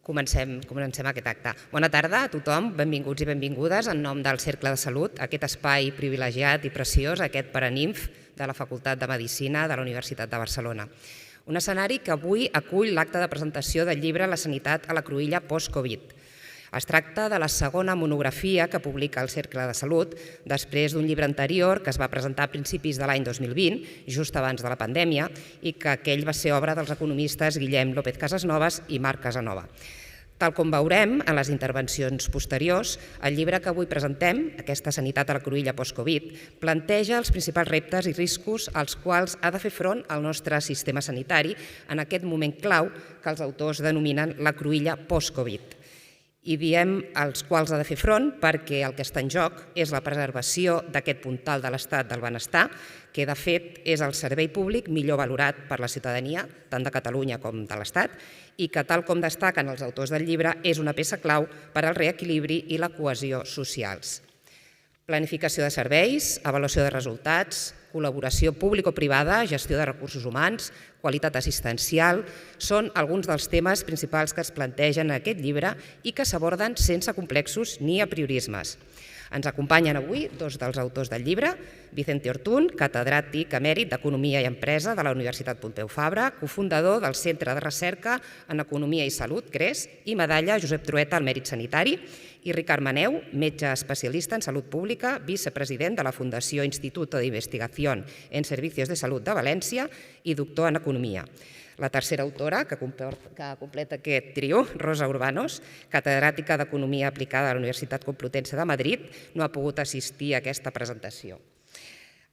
Comencem aquest acte. Bona tarda a tothom, benvinguts i benvingudes en nom del Cercle de Salut, aquest espai privilegiat i preciós, aquest Paraninf de la Facultat de Medicina de la Universitat de Barcelona. Un escenari que avui acull l'acte de presentació del llibre La sanitat a la cruïlla post-Covid. Es tracta de la segona monografia que publica el Cercle de Salut després d'un llibre anterior que es va presentar a principis de l'any 2020, just abans de la pandèmia, i que aquell va ser obra dels economistes Guillem López Casasnovas i Marc Casanova. Tal com veurem en les intervencions posteriors, el llibre que avui presentem, aquesta sanitat a la cruïlla post-Covid, planteja els principals reptes i riscos als quals ha de fer front el nostre sistema sanitari en aquest moment clau que els autors denominen la cruïlla post-Covid. I diem als quals ha de fer front perquè el que està en joc és la preservació d'aquest puntal de l'estat del benestar, que de fet és el servei públic millor valorat per la ciutadania, tant de Catalunya com de l'Estat, i que, tal com destaquen els autors del llibre, és una peça clau per al reequilibri i la cohesió socials. Planificació de serveis, avaluació de resultats, col·laboració público-privada, gestió de recursos humans, qualitat assistencial, són alguns dels temes principals que es plantegen en aquest llibre i que s'aborden sense complexos ni apriorismes. Ens acompanyen avui dos dels autors del llibre, Vicente Ortún, catedràtic emèrit d'Economia i Empresa de la Universitat Pompeu Fabra, cofundador del Centre de Recerca en Economia i Salut, CRES, i medalla Josep Trueta al Mèrit Sanitari, i Ricard Maneu, metge especialista en salut pública, vicepresident de la Fundació Instituto de Investigación en Servicios de Salud de València i doctor en Economia. La tercera autora que completa aquest trio, Rosa Urbanos, catedràtica d'Economia aplicada a la Universitat Complutense de Madrid, no ha pogut assistir a aquesta presentació.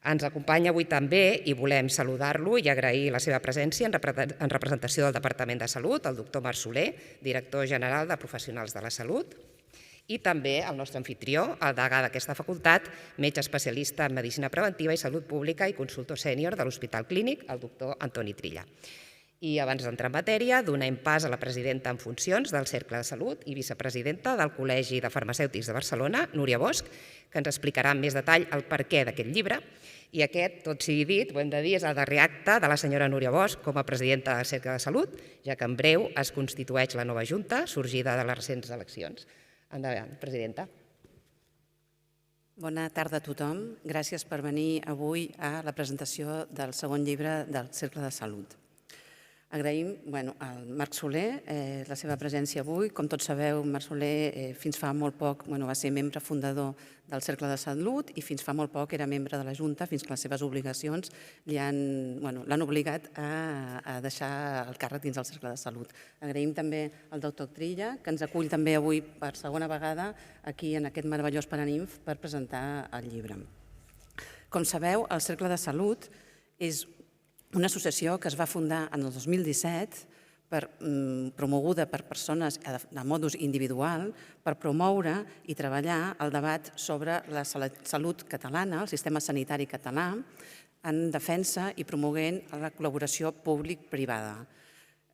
Ens acompanya avui també, i volem saludar-lo i agrair la seva presència en representació del Departament de Salut, el doctor Marc Soler, director general de Professionals de la Salut, i també el nostre anfitrió, el degà d'aquesta facultat, metge especialista en Medicina Preventiva i Salut Pública i consultor sènior de l'Hospital Clínic, el doctor Antoni Trilla. I abans d'entrar en matèria, donem pas a la presidenta en funcions del Cercle de Salut i vicepresidenta del Col·legi de Farmacèutics de Barcelona, Núria Bosch, que ens explicarà amb més detall el perquè d'aquest llibre. I aquest, tot sigui dit, ho hem de dir, és el darrer acte de la senyora Núria Bosch com a presidenta del Cercle de Salut, ja que en breu es constitueix la nova Junta, sorgida de les recents eleccions. Endavant, presidenta. Bona tarda a tothom. Gràcies per venir avui a la presentació del segon llibre del Cercle de Salut. Agraïm al Marc Soler la seva presència avui. Com tots sabeu, Marc Soler fins fa molt poc va ser membre fundador del Cercle de Salut i fins fa molt poc era membre de la Junta, fins que les seves obligacions l'han obligat a deixar el càrrec dins del Cercle de Salut. Agraïm també al doctor Trilla, que ens acull també avui per segona vegada aquí en aquest meravellós Paraninf per presentar el llibre. Com sabeu, el Cercle de Salut és una associació que es va fundar en el 2017 promoguda per persones de modus individual per promoure i treballar el debat sobre la salut catalana, el sistema sanitari català, en defensa i promoguent la col·laboració públic-privada.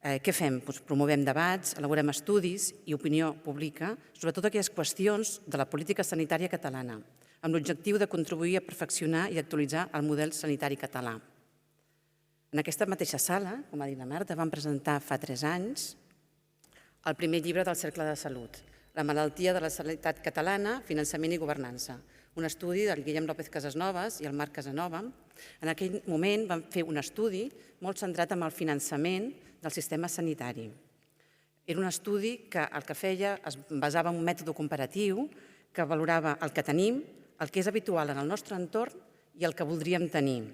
Què fem? Promovem debats, elaborem estudis i opinió pública sobre totes aquelles qüestions de la política sanitària catalana, amb l'objectiu de contribuir a perfeccionar i actualitzar el model sanitari català. En aquesta mateixa sala, com ha dit la Marta, vam presentar fa 3 anys el primer llibre del Cercle de Salut, La malaltia de la sanitat catalana, finançament i governança, un estudi del Guillem López Casasnovas i el Marc Casanova. En aquell moment vam fer un estudi molt centrat en el finançament del sistema sanitari. Era un estudi que el que feia es basava en un mètode comparatiu que valorava el que tenim, el que és habitual en el nostre entorn i el que voldríem tenir.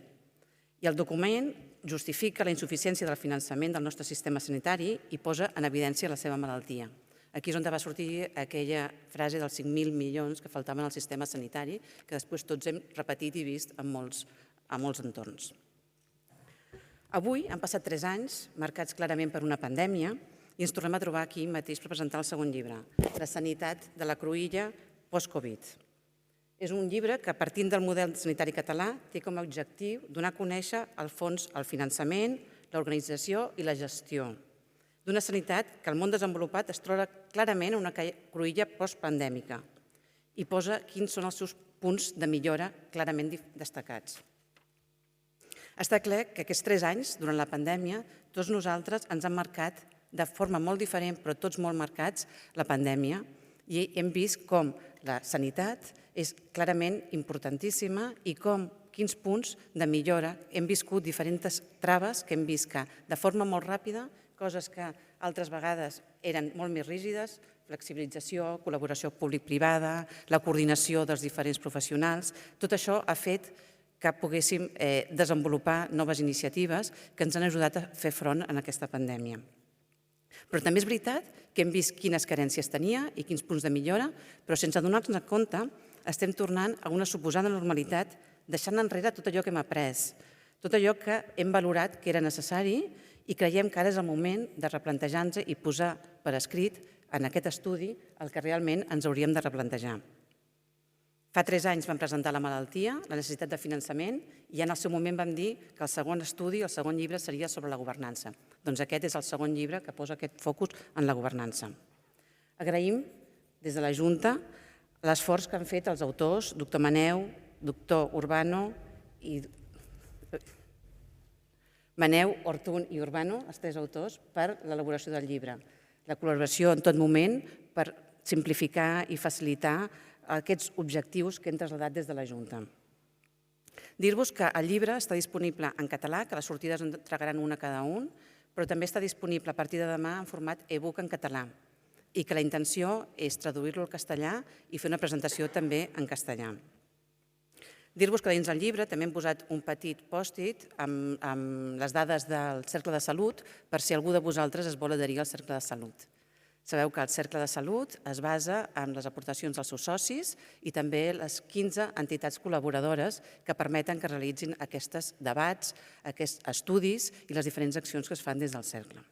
I el document justifica la insuficiència del finançament del nostre sistema sanitari i posa en evidència la seva malaltia. Aquí és on va sortir aquella frase dels 5.000 milions que faltaven al sistema sanitari, que després tots hem repetit i vist en molts entorns. Avui han passat 3 anys, marcats clarament per una pandèmia, i ens tornem a trobar aquí mateix per presentar el segon llibre, La sanitat de la cruïlla post-Covid. És un llibre que, partint del model sanitari català, té com a objectiu donar a conèixer el fons, el finançament, l'organització i la gestió d'una sanitat que el món desenvolupat es troba clarament en una cruïlla postpandèmica i posa quins són els seus punts de millora clarament destacats. Està clar que aquests 3 anys, durant la pandèmia, tots nosaltres ens han marcat de forma molt diferent, però tots molt marcats, la pandèmia, i hem vist com la sanitat és clarament importantíssima i quins punts de millora hem viscut diferents traves que hem vist que de forma molt ràpida, coses que altres vegades eren molt més rígides, flexibilització, col·laboració públic-privada, la coordinació dels diferents professionals, tot això ha fet que poguéssim desenvolupar noves iniciatives que ens han ajudat a fer front a aquesta pandèmia. Però també és veritat que hem vist quines carències tenia i quins punts de millora, però sense donar-nos compte estem tornant a una suposada normalitat, deixant enrere tot allò que hem après, tot allò que hem valorat que era necessari i creiem que ara és el moment de replantejar-nos i posar per escrit en aquest estudi el que realment ens hauríem de replantejar. Fa 3 anys vam presentar la malaltia, la necessitat de finançament, i en el seu moment vam dir que el segon estudi, el segon llibre, seria sobre la governança. Doncs aquest és el segon llibre que posa aquest focus en la governança. Agraïm des de la Junta l'esforç que han fet els autors, doctor Maneu, doctor Urbano i Maneu, Ortun i Urbano, els 3 autors, per l'elaboració del llibre. La col·laboració en tot moment per simplificar i facilitar aquests objectius que hem traslladat des de la Junta. Dir-vos que el llibre està disponible en català, que les sortides en entregaran una cada un, però també està disponible a partir de demà en format e-book en català i que la intenció és traduir-lo al castellà i fer una presentació també en castellà. Dir-vos que dins del llibre també hem posat un petit pòst-it amb les dades del Cercle de Salut per si algú de vosaltres es vol adherir al Cercle de Salut. Sabeu que el Cercle de Salut es basa en les aportacions dels seus socis i també les 15 entitats col·laboradores que permeten que realitzin aquests debats, aquests estudis i les diferents accions que es fan des del Cercle.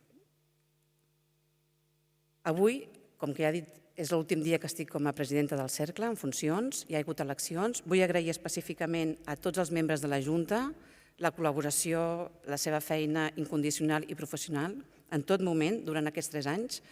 Avui, com que ja he dit, és l'últim dia que estic com a presidenta del Cercle en funcions, hi ha hagut eleccions. Vull agrair específicament a tots els membres de la Junta la col·laboració, la seva feina incondicional i professional en tot moment durant aquests 3 anys.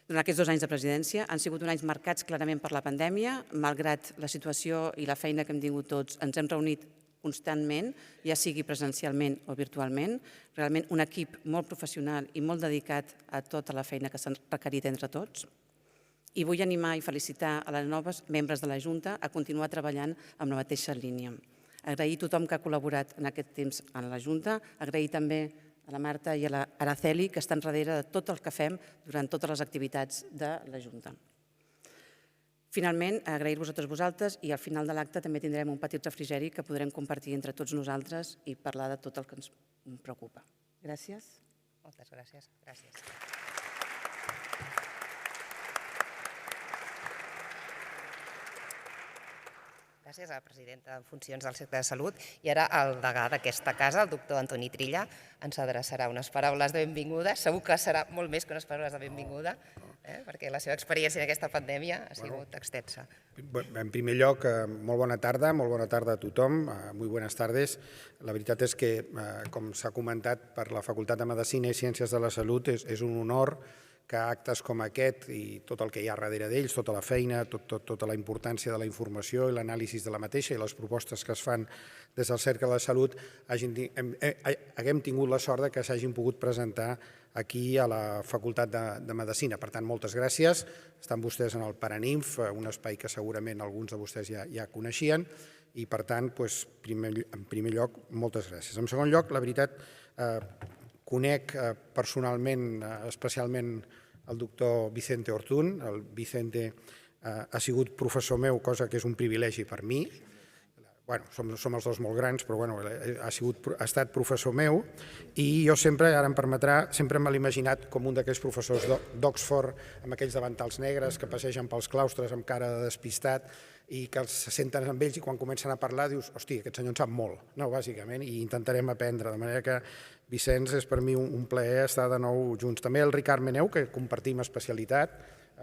Durant aquests 2 anys de presidència han sigut uns anys marcats clarament per la pandèmia. Malgrat la situació i la feina que hem tingut tots, ens hem reunit constantment, ja sigui presencialment o virtualment. Realment un equip molt professional i molt dedicat a tota la feina que s'ha requerit entre tots. I vull animar i felicitar a les noves membres de la Junta a continuar treballant amb la mateixa línia. Agrair a tothom que ha col·laborat en aquest temps en la Junta, agrair també a la Marta i a l'Araceli, que estan darrere de tot el que fem durant totes les activitats de la Junta. Finalment, agrair-vos a tots vosaltres i al final de l'acte també tindrem un petit refrigeri que podrem compartir entre tots nosaltres i parlar de tot el que ens preocupa. Gràcies. Moltes gràcies. Gràcies. Gràcies a la presidenta en funcions del Cercle de Salut. I ara el degà d'aquesta casa, el doctor Antoni Trilla, ens adreçarà unes paraules de benvinguda. Segur que serà molt més que unes paraules de benvinguda, perquè la seva experiència en aquesta pandèmia ha sigut extensa. En primer lloc, molt bona tarda a tothom, muy buenas tardes. La veritat és que, com s'ha comentat, per la Facultat de Medicina i Ciències de la Salut és un honor que actes com aquest i tot el que hi ha darrere d'ells, tota la feina, tota la importància de la informació i l'anàlisi de la mateixa i les propostes que es fan des del Cercle de Salut haguem tingut la sort que s'hagin pogut presentar aquí a la Facultat de Medicina. Per tant, moltes gràcies. Estan vostès en el Paraninf, un espai que segurament alguns de vostès ja coneixien i, per tant, en primer lloc, moltes gràcies. En segon lloc, la veritat, conec personalment, especialment el doctor Vicente Ortun. El Vicente ha sigut professor meu, cosa que és un privilegi per mi. Som els dos molt grans, però ha estat professor meu i jo sempre, ara em permetrà, sempre me l'he imaginat com un d'aquells professors d'Oxford amb aquells davantals negres que passegen pels claustres amb cara de despistat i que se senten amb ells i quan comencen a parlar dius, hosti, aquest senyor en sap molt, bàsicament, i intentarem aprendre, de manera que Vicenç, és per mi un plaer estar de nou junts. També el Ricard Meneu, que compartim especialitat,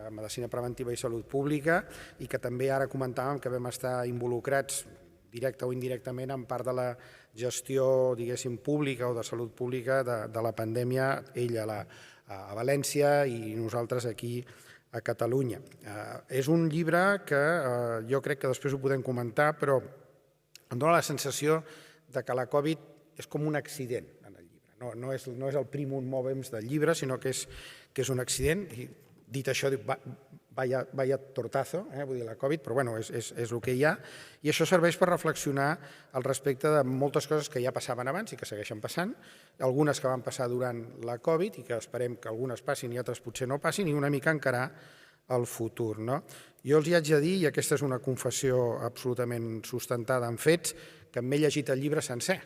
Medicina Preventiva i Salut Pública, i que també ara comentàvem que vam estar involucrats directe o indirectament en part de la gestió, diguéssim, pública o de salut pública de la pandèmia, ell a València i nosaltres aquí a Catalunya. És un llibre que jo crec que després ho podem comentar, però em dóna la sensació que la Covid és com un accident en el llibre. no és el primum movens del llibre, sinó que és un accident. I dit això, vaya tortazo, vull dir la Covid, però bueno, és el que hi ha. I això serveix per reflexionar al respecte de moltes coses que ja passaven abans i que segueixen passant, algunes que van passar durant la Covid i que esperem que algunes passin i altres potser no passin, i una mica encarar el futur. Jo els hi haig de dir, i aquesta és una confessió absolutament sustentada en fets, que m'he llegit el llibre sencer,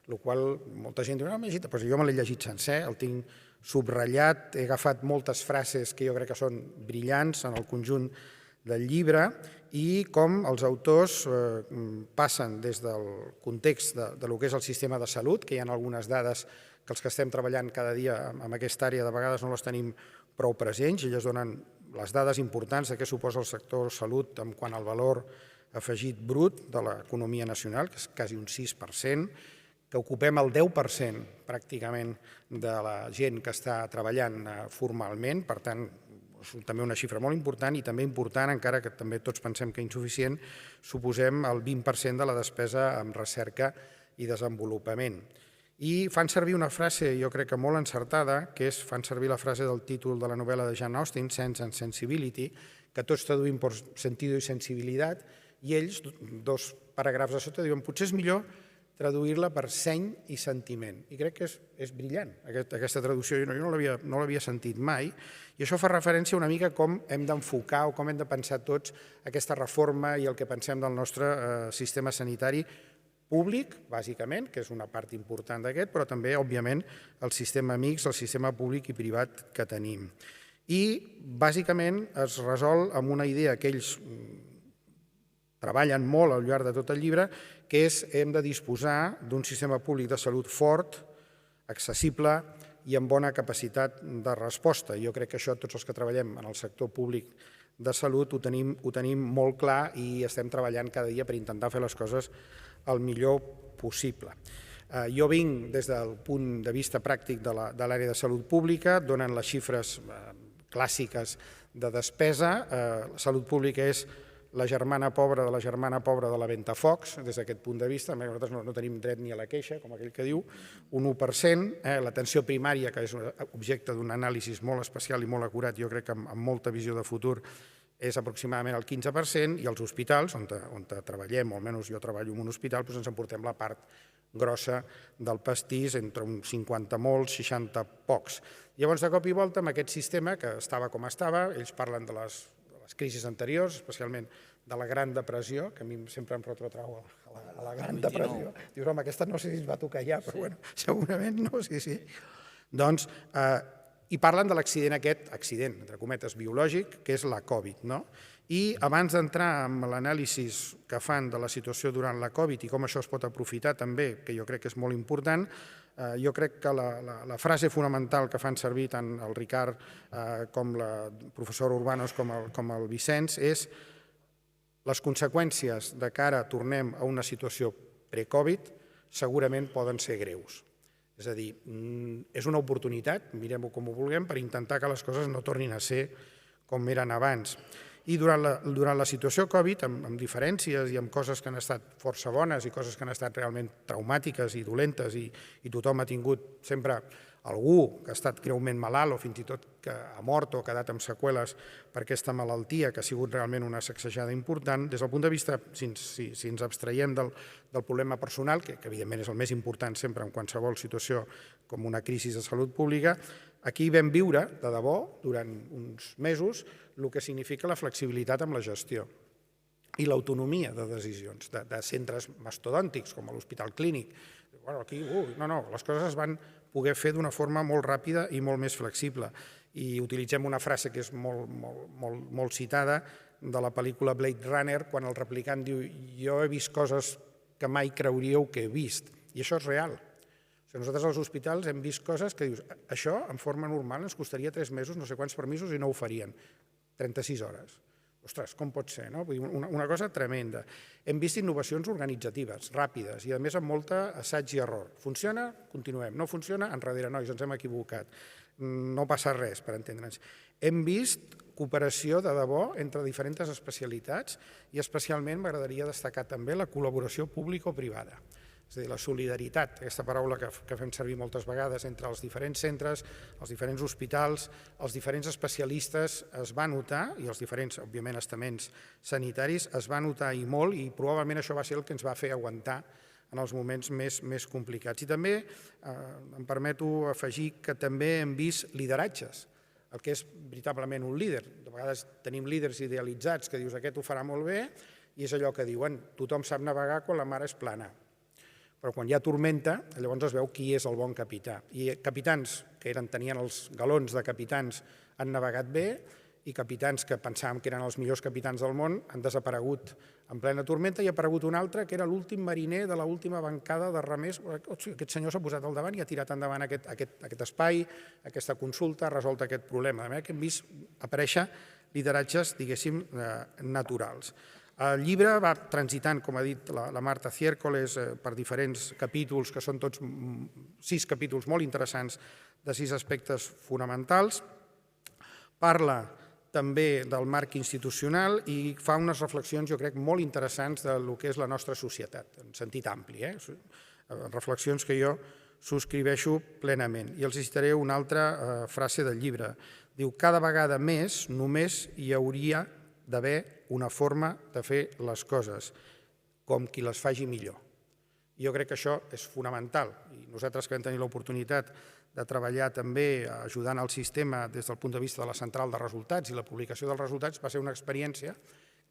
el qual molta gent diu, no, m'he llegit, però jo me l'he llegit sencer, el tinc subratllat, he agafat moltes frases que jo crec que són brillants en el conjunt del llibre i com els autors passen des del context del que és el sistema de salut, que hi ha algunes dades que els que estem treballant cada dia en aquesta àrea de vegades no les tenim prou presents, i elles donen les dades importants de què suposa el sector salut en quant al valor afegit brut de l'economia nacional, que és quasi un 6%, que ocupem el 10% pràcticament de la gent que està treballant formalment, per tant, és també una xifra molt important i també important, encara que també tots pensem que insuficient, suposem el 20% de la despesa en recerca i desenvolupament. I fan servir una frase, jo crec que molt encertada, que és, fan servir la frase del títol de la novel·la de Jane Austen, Sense and Sensibility, que tots traduïm per sentido i sensibilitat, i ells, 2 paràgrafs a sota, diuen potser és millor traduir-la per seny i sentiment. I crec que és brillant, aquesta traducció. Jo no l'havia sentit mai, i això fa referència una mica a com hem d'enfocar o com hem de pensar tots aquesta reforma i el que pensem del nostre sistema sanitari públic, bàsicament, que és una part important d'aquest, però també, òbviament, el sistema mixt, el sistema públic i privat que tenim. I, bàsicament, es resol amb una idea que ells treballen molt al llarg de tot el llibre, que és hem de disposar d'un sistema públic de salut fort, accessible i amb bona capacitat de resposta. Jo crec que això tots els que treballem en el sector públic de salut ho tenim molt clar i estem treballant cada dia per intentar fer les coses el millor possible. Jo vinc des del punt de vista pràctic de l'àrea de salut pública, donen les xifres clàssiques de despesa. La salut pública és la germana pobra de la Ventafocs, des d'aquest punt de vista. Nosaltres no tenim dret ni a la queixa, com aquell que diu, un 1%. L'atenció primària, que és objecte d'un anàlisi molt especial i molt acurat, jo crec que amb molta visió de futur, és aproximadament el 15%, i els hospitals, on treballem, o almenys jo treballo en un hospital, ens emportem la part grossa del pastís, entre uns 50 molts, 60 pocs. Llavors, de cop i volta, amb aquest sistema, que estava com estava, ells parlen de les crisis anteriors, especialment de la Gran Depressió, que a mi sempre em retrotrau a la Gran Depressió. Dius, home, aquesta no sé si es va tocar ja, però bueno, segurament no, sí. Doncs, i parlen de l'accident aquest, accident, entre cometes, biològic, que és la Covid, no? I abans d'entrar en l'anàlisi que fan de la situació durant la Covid i com això es pot aprofitar també, que jo crec que és molt important, jo crec que la frase fonamental que fan servir tant el Ricard com la professora Urbanos com el Vicenç és les conseqüències de cara, tornem a una situació pre-Covid, segurament poden ser greus. És a dir, és una oportunitat, mirem-ho com ho vulguem, per intentar que les coses no tornin a ser com eren abans. I durant la situació Covid, amb diferències i amb coses que han estat força bones i coses que han estat realment traumàtiques i dolentes, i tothom ha tingut sempre algú que ha estat greument malalt o fins i tot que ha mort o ha quedat amb seqüeles per aquesta malaltia, que ha sigut realment una sacsejada important, des del punt de vista, si ens abstraiem del problema personal, que evidentment és el més important sempre en qualsevol situació com una crisi de salut pública, aquí vam viure, de debò, durant uns mesos, el que significa la flexibilitat amb la gestió i l'autonomia de decisions de centres mastodòntics com l'Hospital Clínic. Aquí, les coses es van poder fer d'una forma molt ràpida i molt més flexible. I utilitzem una frase que és molt citada de la pel·lícula Blade Runner, quan el replicant diu jo he vist coses que mai creuríeu que he vist. I això és real. Nosaltres als hospitals hem vist coses que dius això en forma normal ens costaria 3 mesos, no sé quants permisos, i no ho farien. 36 hores. Ostres, com pot ser, no? Una cosa tremenda. Hem vist innovacions organitzatives, ràpides, i a més amb molta assaig i error. Funciona? Continuem. No funciona? Enrere, nois, ens hem equivocat. No passa res, per entendre'ns. Hem vist cooperació de debò entre diferents especialitats i especialment m'agradaria destacar també la col·laboració pública o privada. és a dir, la solidaritat, aquesta paraula que fem servir moltes vegades entre els diferents centres, els diferents hospitals, els diferents especialistes es va notar, i els diferents, òbviament, estaments sanitaris es va notar i molt, i probablement això va ser el que ens va fer aguantar en els moments més complicats. I també em permeto afegir que també hem vist lideratges, el que és veritablement un líder. De vegades tenim líders idealitzats que dius aquest ho farà molt bé i és allò que diuen tothom sap navegar quan la mar és plana. Però quan hi ha tormenta, llavors es veu qui és el bon capità. I capitans que tenien els galons de capitans han navegat bé i capitans que pensàvem que eren els millors capitans del món han desaparegut en plena tormenta i ha aparegut un altre que era l'últim mariner de l'última bancada de remers. Aquest senyor s'ha posat al davant i ha tirat endavant aquest espai, aquesta consulta, ha resolt aquest problema. De manera que hem vist aparèixer lideratges, diguéssim, naturals. El llibre va transitant, com ha dit la Marta Ciércoles, per diferents capítols, que són tots 6 capítols molt interessants de 6 aspectes fonamentals. Parla també del marc institucional i fa unes reflexions, jo crec, molt interessants del que és la nostra societat, en sentit ampli. Reflexions que jo subscriveixo plenament. I els citaré una altra frase del llibre. Diu, cada vegada més només hi hauria d'haver una forma de fer les coses, com qui les faci millor. Jo crec que això és fonamental i nosaltres que vam tenir l'oportunitat de treballar també ajudant al sistema des del punt de vista de la central de resultats i la publicació dels resultats va ser una experiència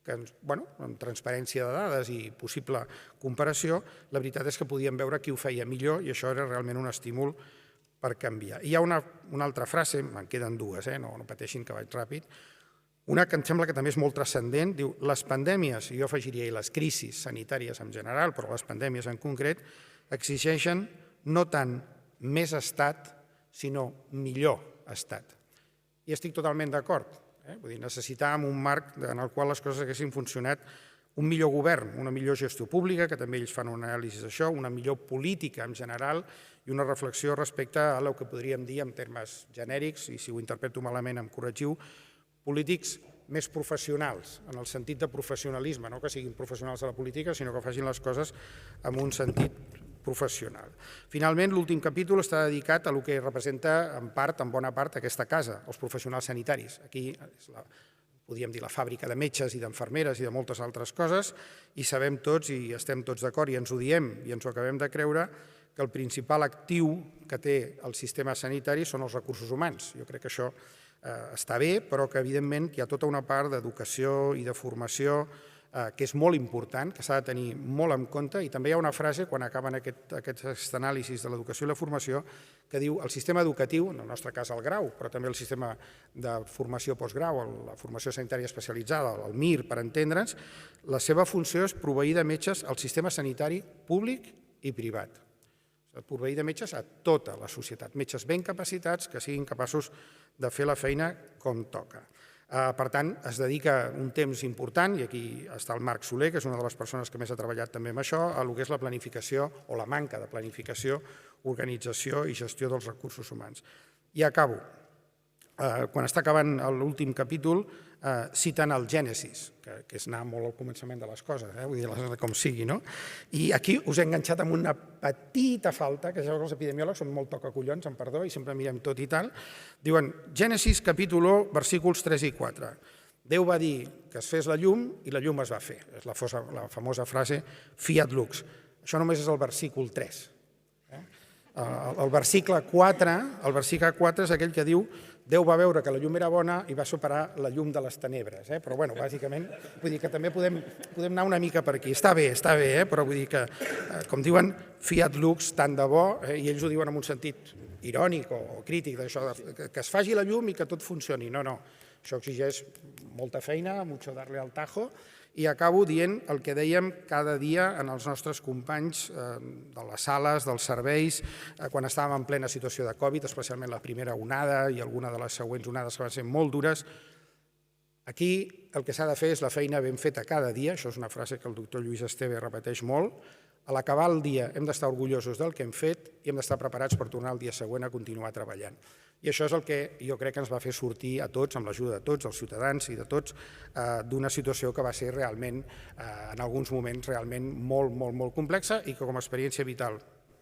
que, amb transparència de dades i possible comparació, la veritat és que podíem veure qui ho feia millor i això era realment un estímul per canviar. I hi ha una altra frase, me'n queden dues, no pateixin que vaig ràpid, una que em sembla que també és molt transcendent, diu, les pandèmies, i jo afegiria les crisis sanitàries en general, però les pandèmies en concret, exigeixen no tant més estat, sinó millor estat. I estic totalment d'acord. Vull dir, necessitàvem un marc en el qual les coses haguessin funcionat, un millor govern, una millor gestió pública, que també ells fan una anàlisi d'això, una millor política en general i una reflexió respecte a el que podríem dir en termes genèrics, i si ho interpreto malament em corregiu, polítics més professionals, en el sentit de professionalisme, no que siguin professionals de la política, sinó que facin les coses en un sentit professional. Finalment, l'últim capítol està dedicat a el que representa en bona part, aquesta casa, els professionals sanitaris. Aquí podríem dir la fàbrica de metges i d'infermeres i de moltes altres coses, i sabem tots i estem tots d'acord i ens ho diem i ens ho acabem de creure, que el principal actiu que té el sistema sanitari són els recursos humans. Jo crec que això està bé, però que evidentment hi ha tota una part d'educació i de formació que és molt important, que s'ha de tenir molt en compte, i també hi ha una frase, quan acaben aquests anàlisis de l'educació i la formació, que diu el sistema educatiu, en el nostre cas el grau, però també el sistema de formació postgrau, la formació sanitària especialitzada, el MIR, per entendre'ns, la seva funció és proveir de metges al sistema sanitari públic i privat. Proveir de metges a tota la societat, metges ben capacitats que siguin capaços de fer la feina com toca. Per tant, es dedica un temps important, i aquí està el Marc Soler, que és una de les persones que més ha treballat també amb això, a el que és la planificació o la manca de planificació, organització i gestió dels recursos humans. I acabo. Quan està acabant l'últim capítol, citen el Gènesis, que és anar molt al començament de les coses, vull dir, com sigui, no? I aquí us he enganxat amb una petita falta, que ja els epidemiòlegs són molt tocacollons, amb perdó, i sempre mirem tot i tal. Diuen, Gènesis capítol 1, versículos 3 i 4. Déu va dir que es fes la llum i la llum es va fer. És la famosa frase fiat lux. Això només és el versícul 3. El versicle 4 és aquell que diu Déu va veure que la llum era bona i va superar la llum de les tenebres. Però, bàsicament, vull dir que també podem anar una mica per aquí. Està bé, però vull dir que, com diuen, fiat lux, tant de bo, i ells ho diuen en un sentit irònic o crític, d'això, que es faci la llum i que tot funcioni. No, això exigeix molta feina, mucho darle al tajo, i acabo dient el que dèiem cada dia en els nostres companys de les sales, dels serveis, quan estàvem en plena situació de Covid, especialment la primera onada i alguna de les següents onades que van ser molt dures. Aquí el que s'ha de fer és la feina ben feta cada dia, això és una frase que el doctor Lluís Esteve repeteix molt. A l'acabar el dia hem d'estar orgullosos del que hem fet i hem d'estar preparats per tornar el dia següent a continuar treballant. I això és el que jo crec que ens va fer sortir a tots, amb l'ajuda de tots, els ciutadans i de tots, d'una situació que va ser realment, en alguns moments, realment molt, molt, molt complexa i que com a experiència vital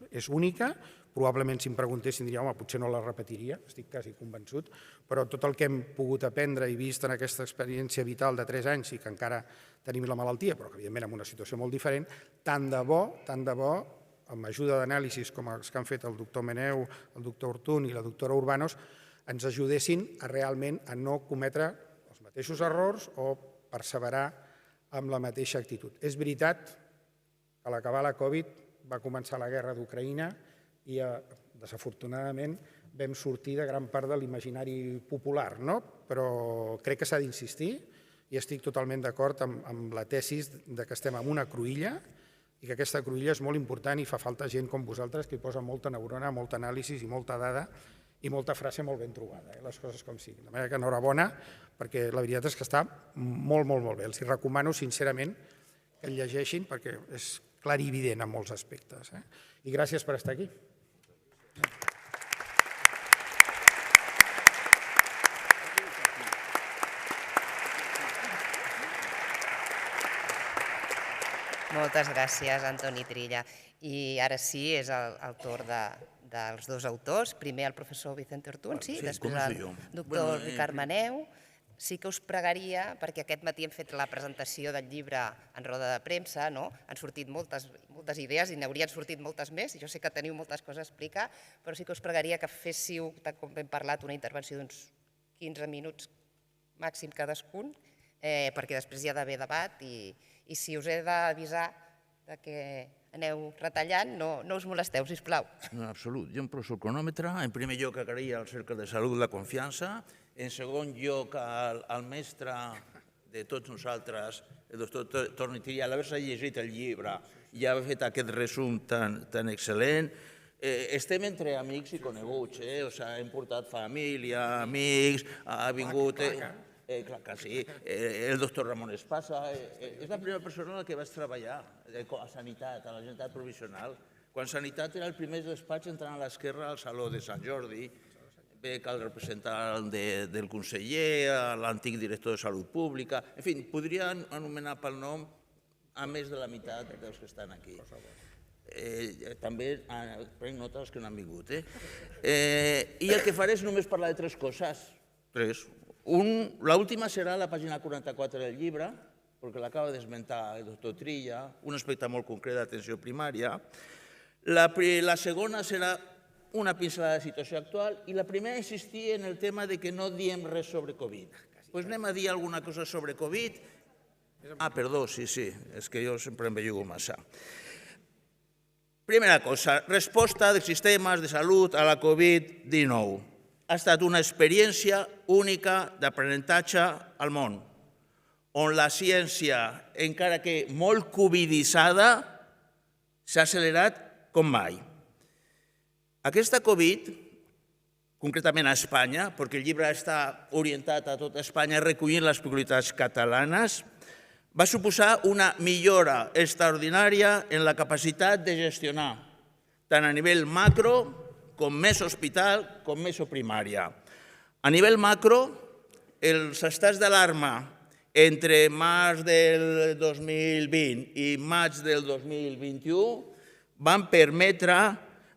és única. Probablement si em preguntessin diria, home, potser no la repetiria, estic quasi convençut, però tot el que hem pogut aprendre i vist en aquesta experiència vital de 3 anys i que encara tenim la malaltia, però que evidentment en una situació molt diferent, tant de bo, amb ajuda d'anàlisis com els que han fet el doctor Meneu, el doctor Ortun i la doctora Urbanos, ens ajudessin a realment a no cometre els mateixos errors o perseverar amb la mateixa actitud. És veritat que a l'acabar la Covid va començar la guerra d'Ucraïna i desafortunadament vam sortir de gran part de l'imaginari popular, però crec que s'ha d'insistir i estic totalment d'acord amb la tesis que estem en una cruïlla i que aquesta cruïlla és molt important i fa falta gent com vosaltres que hi posa molta neurona, molta anàlisi i molta dada i molta frase molt ben trobada, les coses com siguin. De manera que enhorabona, perquè la veritat és que està molt, molt, molt bé. Els recomano sincerament que el llegeixin perquè és clarivident en molts aspectes. I gràcies per estar aquí. Moltes gràcies, Antoni Trilla. I ara sí, és el torn dels dos autors. Primer el professor Vicente Ortun, després el doctor Ricard Meneu. Sí que us pregaria, perquè aquest matí hem fet la presentació del llibre en roda de premsa, han sortit moltes idees i n'haurien sortit moltes més. Jo sé que teniu moltes coses a explicar, però sí que us pregaria que féssiu, com hem parlat, una intervenció d'uns 15 minuts màxim cadascun, perquè després hi ha d'haver debat i si us he d'avisar que aneu retallant, no us molesteu, sisplau. En absolut. Jo em poso el cronòmetre. En primer lloc, agrair al Cercle de Salut la confiança. En segon lloc, al mestre de tots nosaltres, el doctor Toni Trilla, l'haver-se llegit el llibre i haver fet aquest resum tan excel·lent. Estem entre amics i coneguts, hem portat família, amics, ha vingut... Clar que sí. El doctor Ramon Espasa és la primera persona amb la que vaig treballar a Sanitat, a la Generalitat Provisional. Quan Sanitat era el primer despatx entrant a l'esquerra al Saló de Sant Jordi, veig el representant del conseller, l'antic director de Salut Pública... En fi, podria anomenar pel nom a més de la meitat dels que estan aquí. També prenc nota dels que no han vingut. I el que faré és només parlar de 3 coses. 3. L'última serà la pàgina 44 del llibre, perquè l'acaba d'esmentar el doctor Trilla, un aspecte molt concret d'atenció primària. La segona serà una pincelada de situació actual i la primera insistir en el tema de que no diem res sobre Covid. Doncs anem a dir alguna cosa sobre Covid. Perdó, sí, és que jo sempre em bellugo massa. Primera cosa, resposta dels sistemes de salut a la Covid-19. Ha estat una experiència única d'aprenentatge al món, on la ciència, encara que molt coviditzada, s'ha accelerat com mai. Aquesta Covid, concretament a Espanya, perquè el llibre està orientat a tota Espanya recollint les peculiaritats catalanes, va suposar una millora extraordinària en la capacitat de gestionar, tant a nivell macro com més hospital, com més primària. A nivell macro, els estats d'alarma entre març del 2020 i maig del 2021 van permetre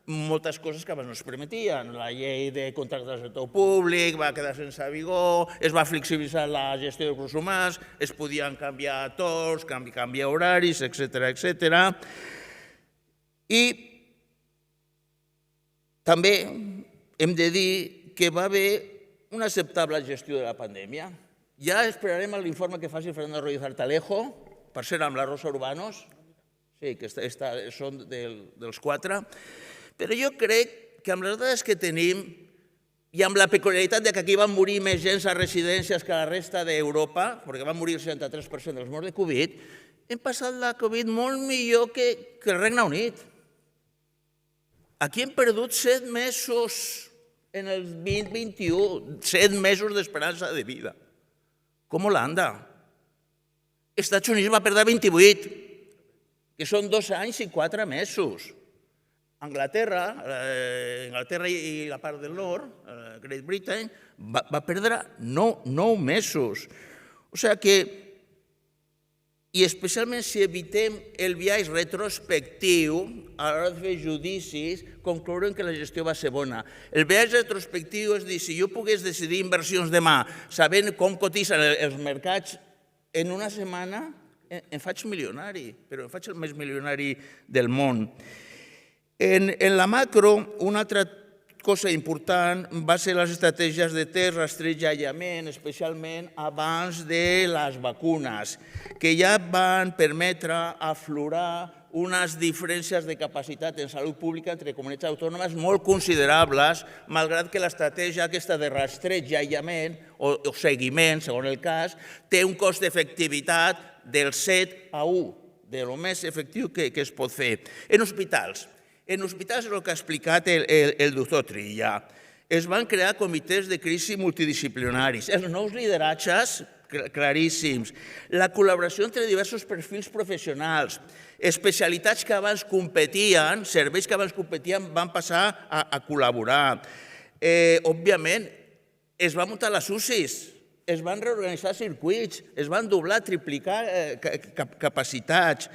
moltes coses que abans no es permetien. La llei de contractes del sector públic va quedar sense vigor, es va flexibilitzar la gestió dels recursos humans, es podien canviar torns, canviar horaris, etc. I també hem de dir que va haver una acceptable gestió de la pandèmia. Ja esperarem l'informe que faci Fernando Ruiz Artalejo, per ser amb la Rosa Urbanos, sí, que són dels 4, però jo crec que amb les dades que tenim i amb la peculiaritat que aquí van morir més gent a residències que a la resta d'Europa, perquè van morir el 63% dels morts de Covid, hem passat la Covid molt millor que el Regne Unit. Aquí hem perdut 7 mesos en el 2021, 7 mesos d'esperança de vida. Com Holanda. Estats Units va perdre 28, que són 2 anys i 4 mesos. Anglaterra i la part del nord, Great Britain, va perdre 9 mesos. O sigui que, i especialment si evitem el biaix retrospectiu, a l'hora de fer judicis, conclourem que la gestió va ser bona. El biaix retrospectiu és dir, si jo pogués decidir inversions demà, sabent com cotitzen els mercats, en una setmana em faig milionari, però em faig el més milionari del món. En la macro, una altra cosa important va ser les estratègies de test, rastreig i aïllament, especialment abans de les vacunes, que ja van permetre aflorar unes diferències de capacitat en salut pública entre comunitats autònomes molt considerables, malgrat que l'estratègia aquesta de rastreig i aïllament, o seguiment, segons el cas, té un cost d'efectivitat del 7-1, del més efectiu que es pot fer. En hospitals, és el que ha explicat el doctor Trilla. Es van crear comitès de crisi multidisciplinaris, els nous lideratges claríssims, la col·laboració entre diversos perfils professionals, especialitats que abans competien, serveis que abans competien, van passar a col·laborar. Òbviament, es van muntar les UCIs, es van reorganitzar circuits, es van doblar, triplicar capacitats,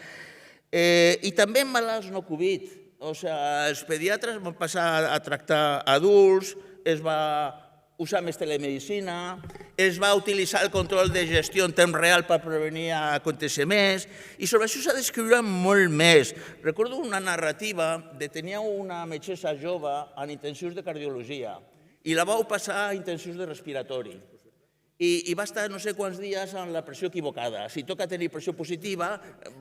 i també en malalts no Covid. O sigui, els pediatres van passar a tractar adults, es va usar més telemedicina, es va utilitzar el control de gestió en temps real per prevenir aconteciments, i sobre això s'ha d'escriure molt més. Recordo una narrativa de tenia una metgessa jove en intensius de cardiologia i la vau passar a intensius de respiratori. I va estar no sé quants dies amb la pressió equivocada. Si toca tenir pressió positiva,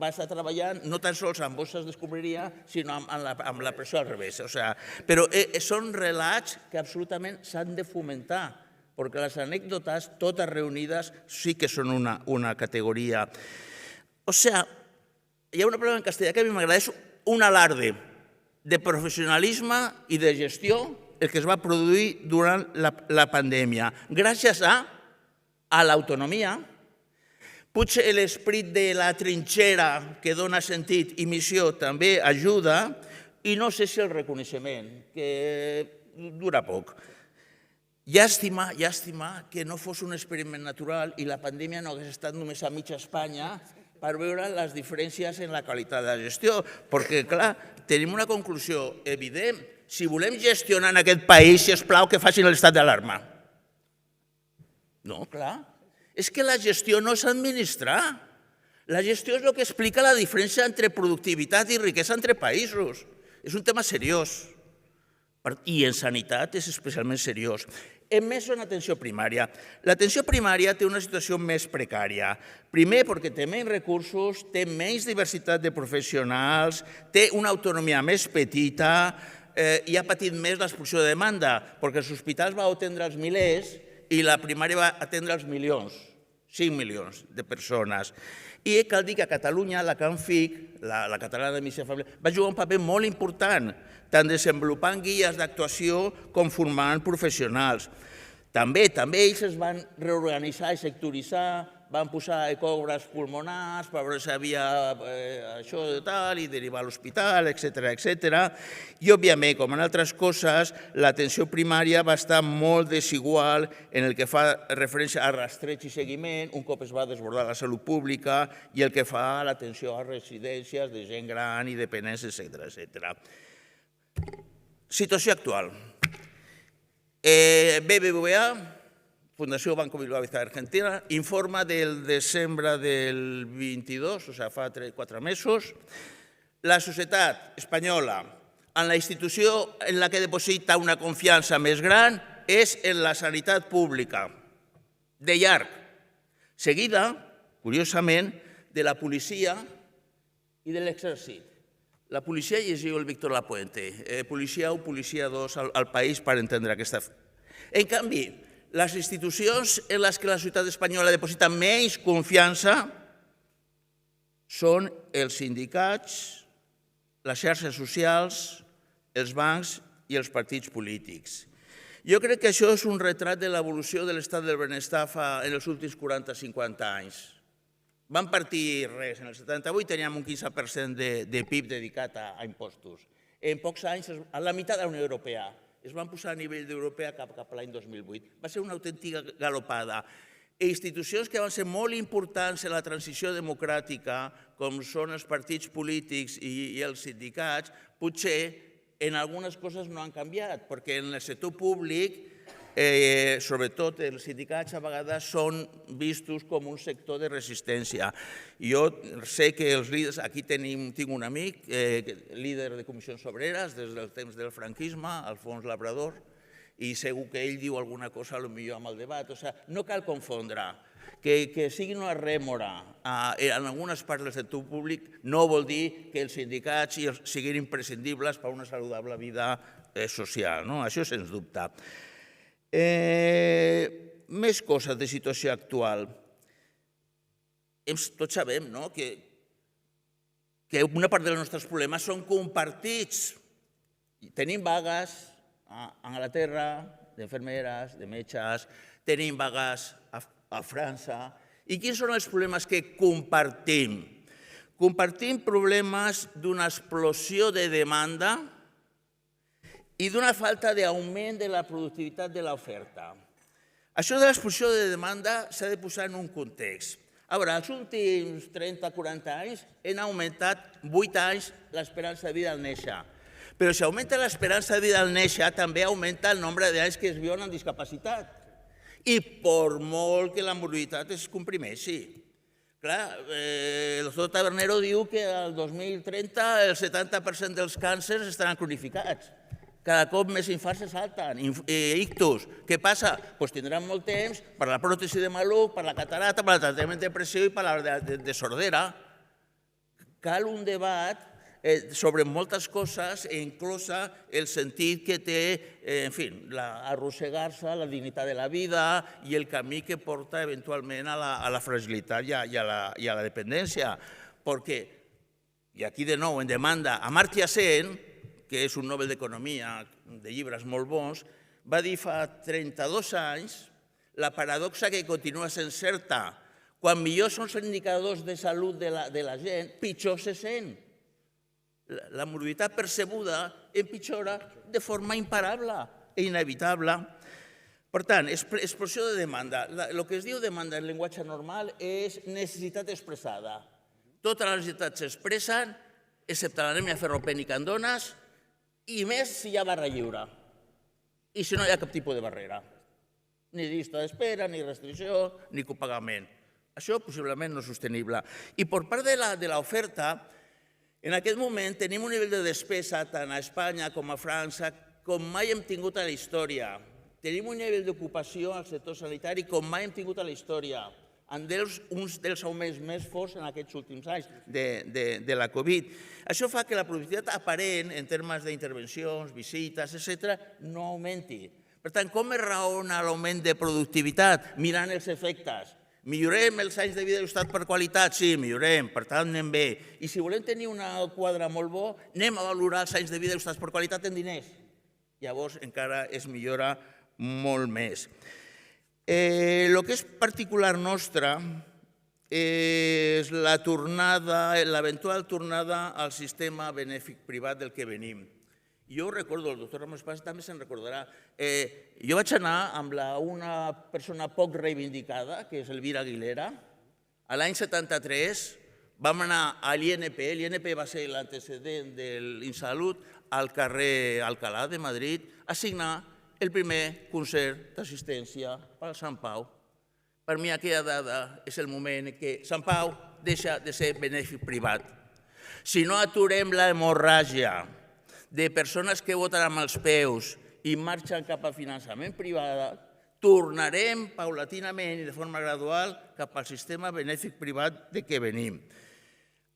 va estar treballant no tan sols amb bosses d'escombraria, sinó amb la pressió al revés. Però són relats que absolutament s'han de fomentar, perquè les anècdotes, totes reunides, sí que són una categoria. O sigui, hi ha una paraula en castellà que a mi m'agrada, és un alarde de professionalisme i de gestió el que es va produir durant la pandèmia, gràcies a l'autonomia, potser l'esperit de la trinxera que dona sentit i missió també ajuda, i no sé si el reconeixement, que dura poc. Llàstima que no fos un experiment natural i la pandèmia no hagués estat només a mitja Espanya per veure les diferències en la qualitat de la gestió, perquè, clar, tenim una conclusió evident. Si volem gestionar en aquest país, si us plau, que facin l'estat d'alarma. No, clar. És que la gestió no és administrar. La gestió és el que explica la diferència entre productivitat i riquesa entre països. És un tema seriós. I en sanitat és especialment seriós. Més en atenció primària. L'atenció primària té una situació més precària. Primer, perquè té menys recursos, té menys diversitat de professionals, té una autonomia més petita i ha patit més l'explosió de demanda, perquè els hospitals va atendre els milers i la primària va atendre els milions, 5 milions de persones. I cal dir que a Catalunya la CANFIC, la Catalana de Medicina Familiar, va jugar un paper molt important, tant desenvolupant guies d'actuació com formant professionals. També ells es van reorganitzar i sectoritzar, van posar ecògrafs pulmonars per veure si hi havia això de tal i derivar a l'hospital, etc. I, òbviament, com en altres coses, l'atenció primària va estar molt desigual en el que fa referència a rastreig i seguiment, un cop es va desbordar la salut pública, i el que fa a l'atenció a residències de gent gran i dependents, etc. Situació actual. BBVA, Fundació Banco Bilbao Vizcaya Argentina, informa del desembre del 22, o sigui, fa 4 mesos, la societat espanyola, en la institució en la que deposita una confiança més gran, és en la sanitat pública, de llarg, seguida, curiosament, de la policia i de l'exèrcit. La policia llegiu el Víctor Lapuente, policia 1, policia 2 al país per entendre aquesta... En canvi, les institucions en les que la societat espanyola deposita menys confiança són els sindicats, les xarxes socials, els bancs i els partits polítics. Jo crec que això és un retrat de l'evolució de l'estat del benestar en els últims 40-50 anys. Van partir res, en el 78 teníem un 15% de PIB dedicat a impostos. en pocs anys, a la meitat de la Unió Europea. Es van posar a nivell d'europea cap a l'any 2008. Va ser una autèntica galopada. Institucions que van ser molt importants en la transició democràtica, com són els partits polítics i els sindicats, potser en algunes coses no han canviat, perquè en el sector públic, sobretot els sindicats, a vegades són vistos com un sector de resistència. Jo sé que els líders, aquí tinc un amic, líder de comissions obreres des del temps del franquisme, Alfons Labrador, i segur que ell diu alguna cosa potser amb el debat. O sigui, no cal confondre que sigui una rèmora en algunes parts del sector públic no vol dir que els sindicats siguin imprescindibles per a una saludable vida social. Això sens dubte. Més coses de situació actual. Tots sabem que una part dels nostres problemes són compartits. Tenim vagues a Anglaterra d'infermeres, de metges, tenim vagues a França. I quins són els problemes que compartim? Compartim problemes d'una explosió de demanda i d'una falta d'augment de la productivitat de l'oferta. Això de l'explosió de demanda s'ha de posar en un context. A veure, els últims 30-40 anys hem augmentat 8 anys l'esperança de vida al néixer. Però si augmenta l'esperança de vida al néixer, també augmenta el nombre d'anys que es viuen amb discapacitat. I per molt que la morbiditat es comprimeixi. Clar, el doctor Tabernero diu que al 2030 el 70% dels càncers estaran cronificats. Cada cop més infarts se salten, ictus. Què passa? Doncs tindran molt temps per la pròtesi de maluc, per la catarata, per el tractament de pressió i per la de sordera. Cal un debat sobre moltes coses, inclosa el sentit que té, en fi, arrossegar-se la dignitat de la vida i el camí que porta eventualment a la fragilitat i a la dependència. Perquè, i aquí de nou en demanda, Amartya Sen, que és un Nobel d'Economia de llibres molt bons, va dir fa 32 anys la paradoxa que continua sent certa. Quan millors són els indicadors de salut de la gent, pitjor se sent. La morbiditat percebuda empitjora de forma imparable i inevitable. Per tant, expressió de demanda. El que es diu demanda en llenguatge normal és necessitat expressada. Totes les necessitats s'expressen, excepte l'anèmia ferropènica en dones, i més si hi ha barra lliure. I si no hi ha cap tipus de barrera. Ni llista d'espera, ni restricció, ni copagament. Això possiblement no és sostenible. I per part de l'oferta, en aquest moment tenim un nivell de despesa tant a Espanya com a França com mai hem tingut a la història. Tenim un nivell d'ocupació al sector sanitari com mai hem tingut a la història, amb uns dels augments més forts en aquests últims anys de la Covid. Això fa que la productivitat aparent, en termes d'intervencions, visites, etc., no augmenti. Per tant, com es raona l'augment de productivitat? Mirant els efectes. Millorem els anys de vida ajustat per qualitat? Sí, millorem, per tant anem bé. I si volem tenir un quadre molt bo, anem a valorar els anys de vida ajustats per qualitat en diners. Llavors encara es millora molt més. El que és particular nostre és l'eventual tornada al sistema benèfic privat del que venim. Jo recordo, el doctor Ramon Espasa també se'n recordarà, jo vaig anar amb una persona poc reivindicada, que és Elvira Aguilera. A l'any 73 vam anar a l'INP, l'INP va ser l'antecedent de l'Insalut, al carrer Alcalá de Madrid, a signar el primer concert d'assistència per a Sant Pau. Per mi aquella dada és el moment en què Sant Pau deixa de ser benèfic privat. Si no aturem l'hemorràgia de persones que voten amb els peus i marxen cap a finançament privat, tornarem paulatinament i de forma gradual cap al sistema benèfic privat de què venim.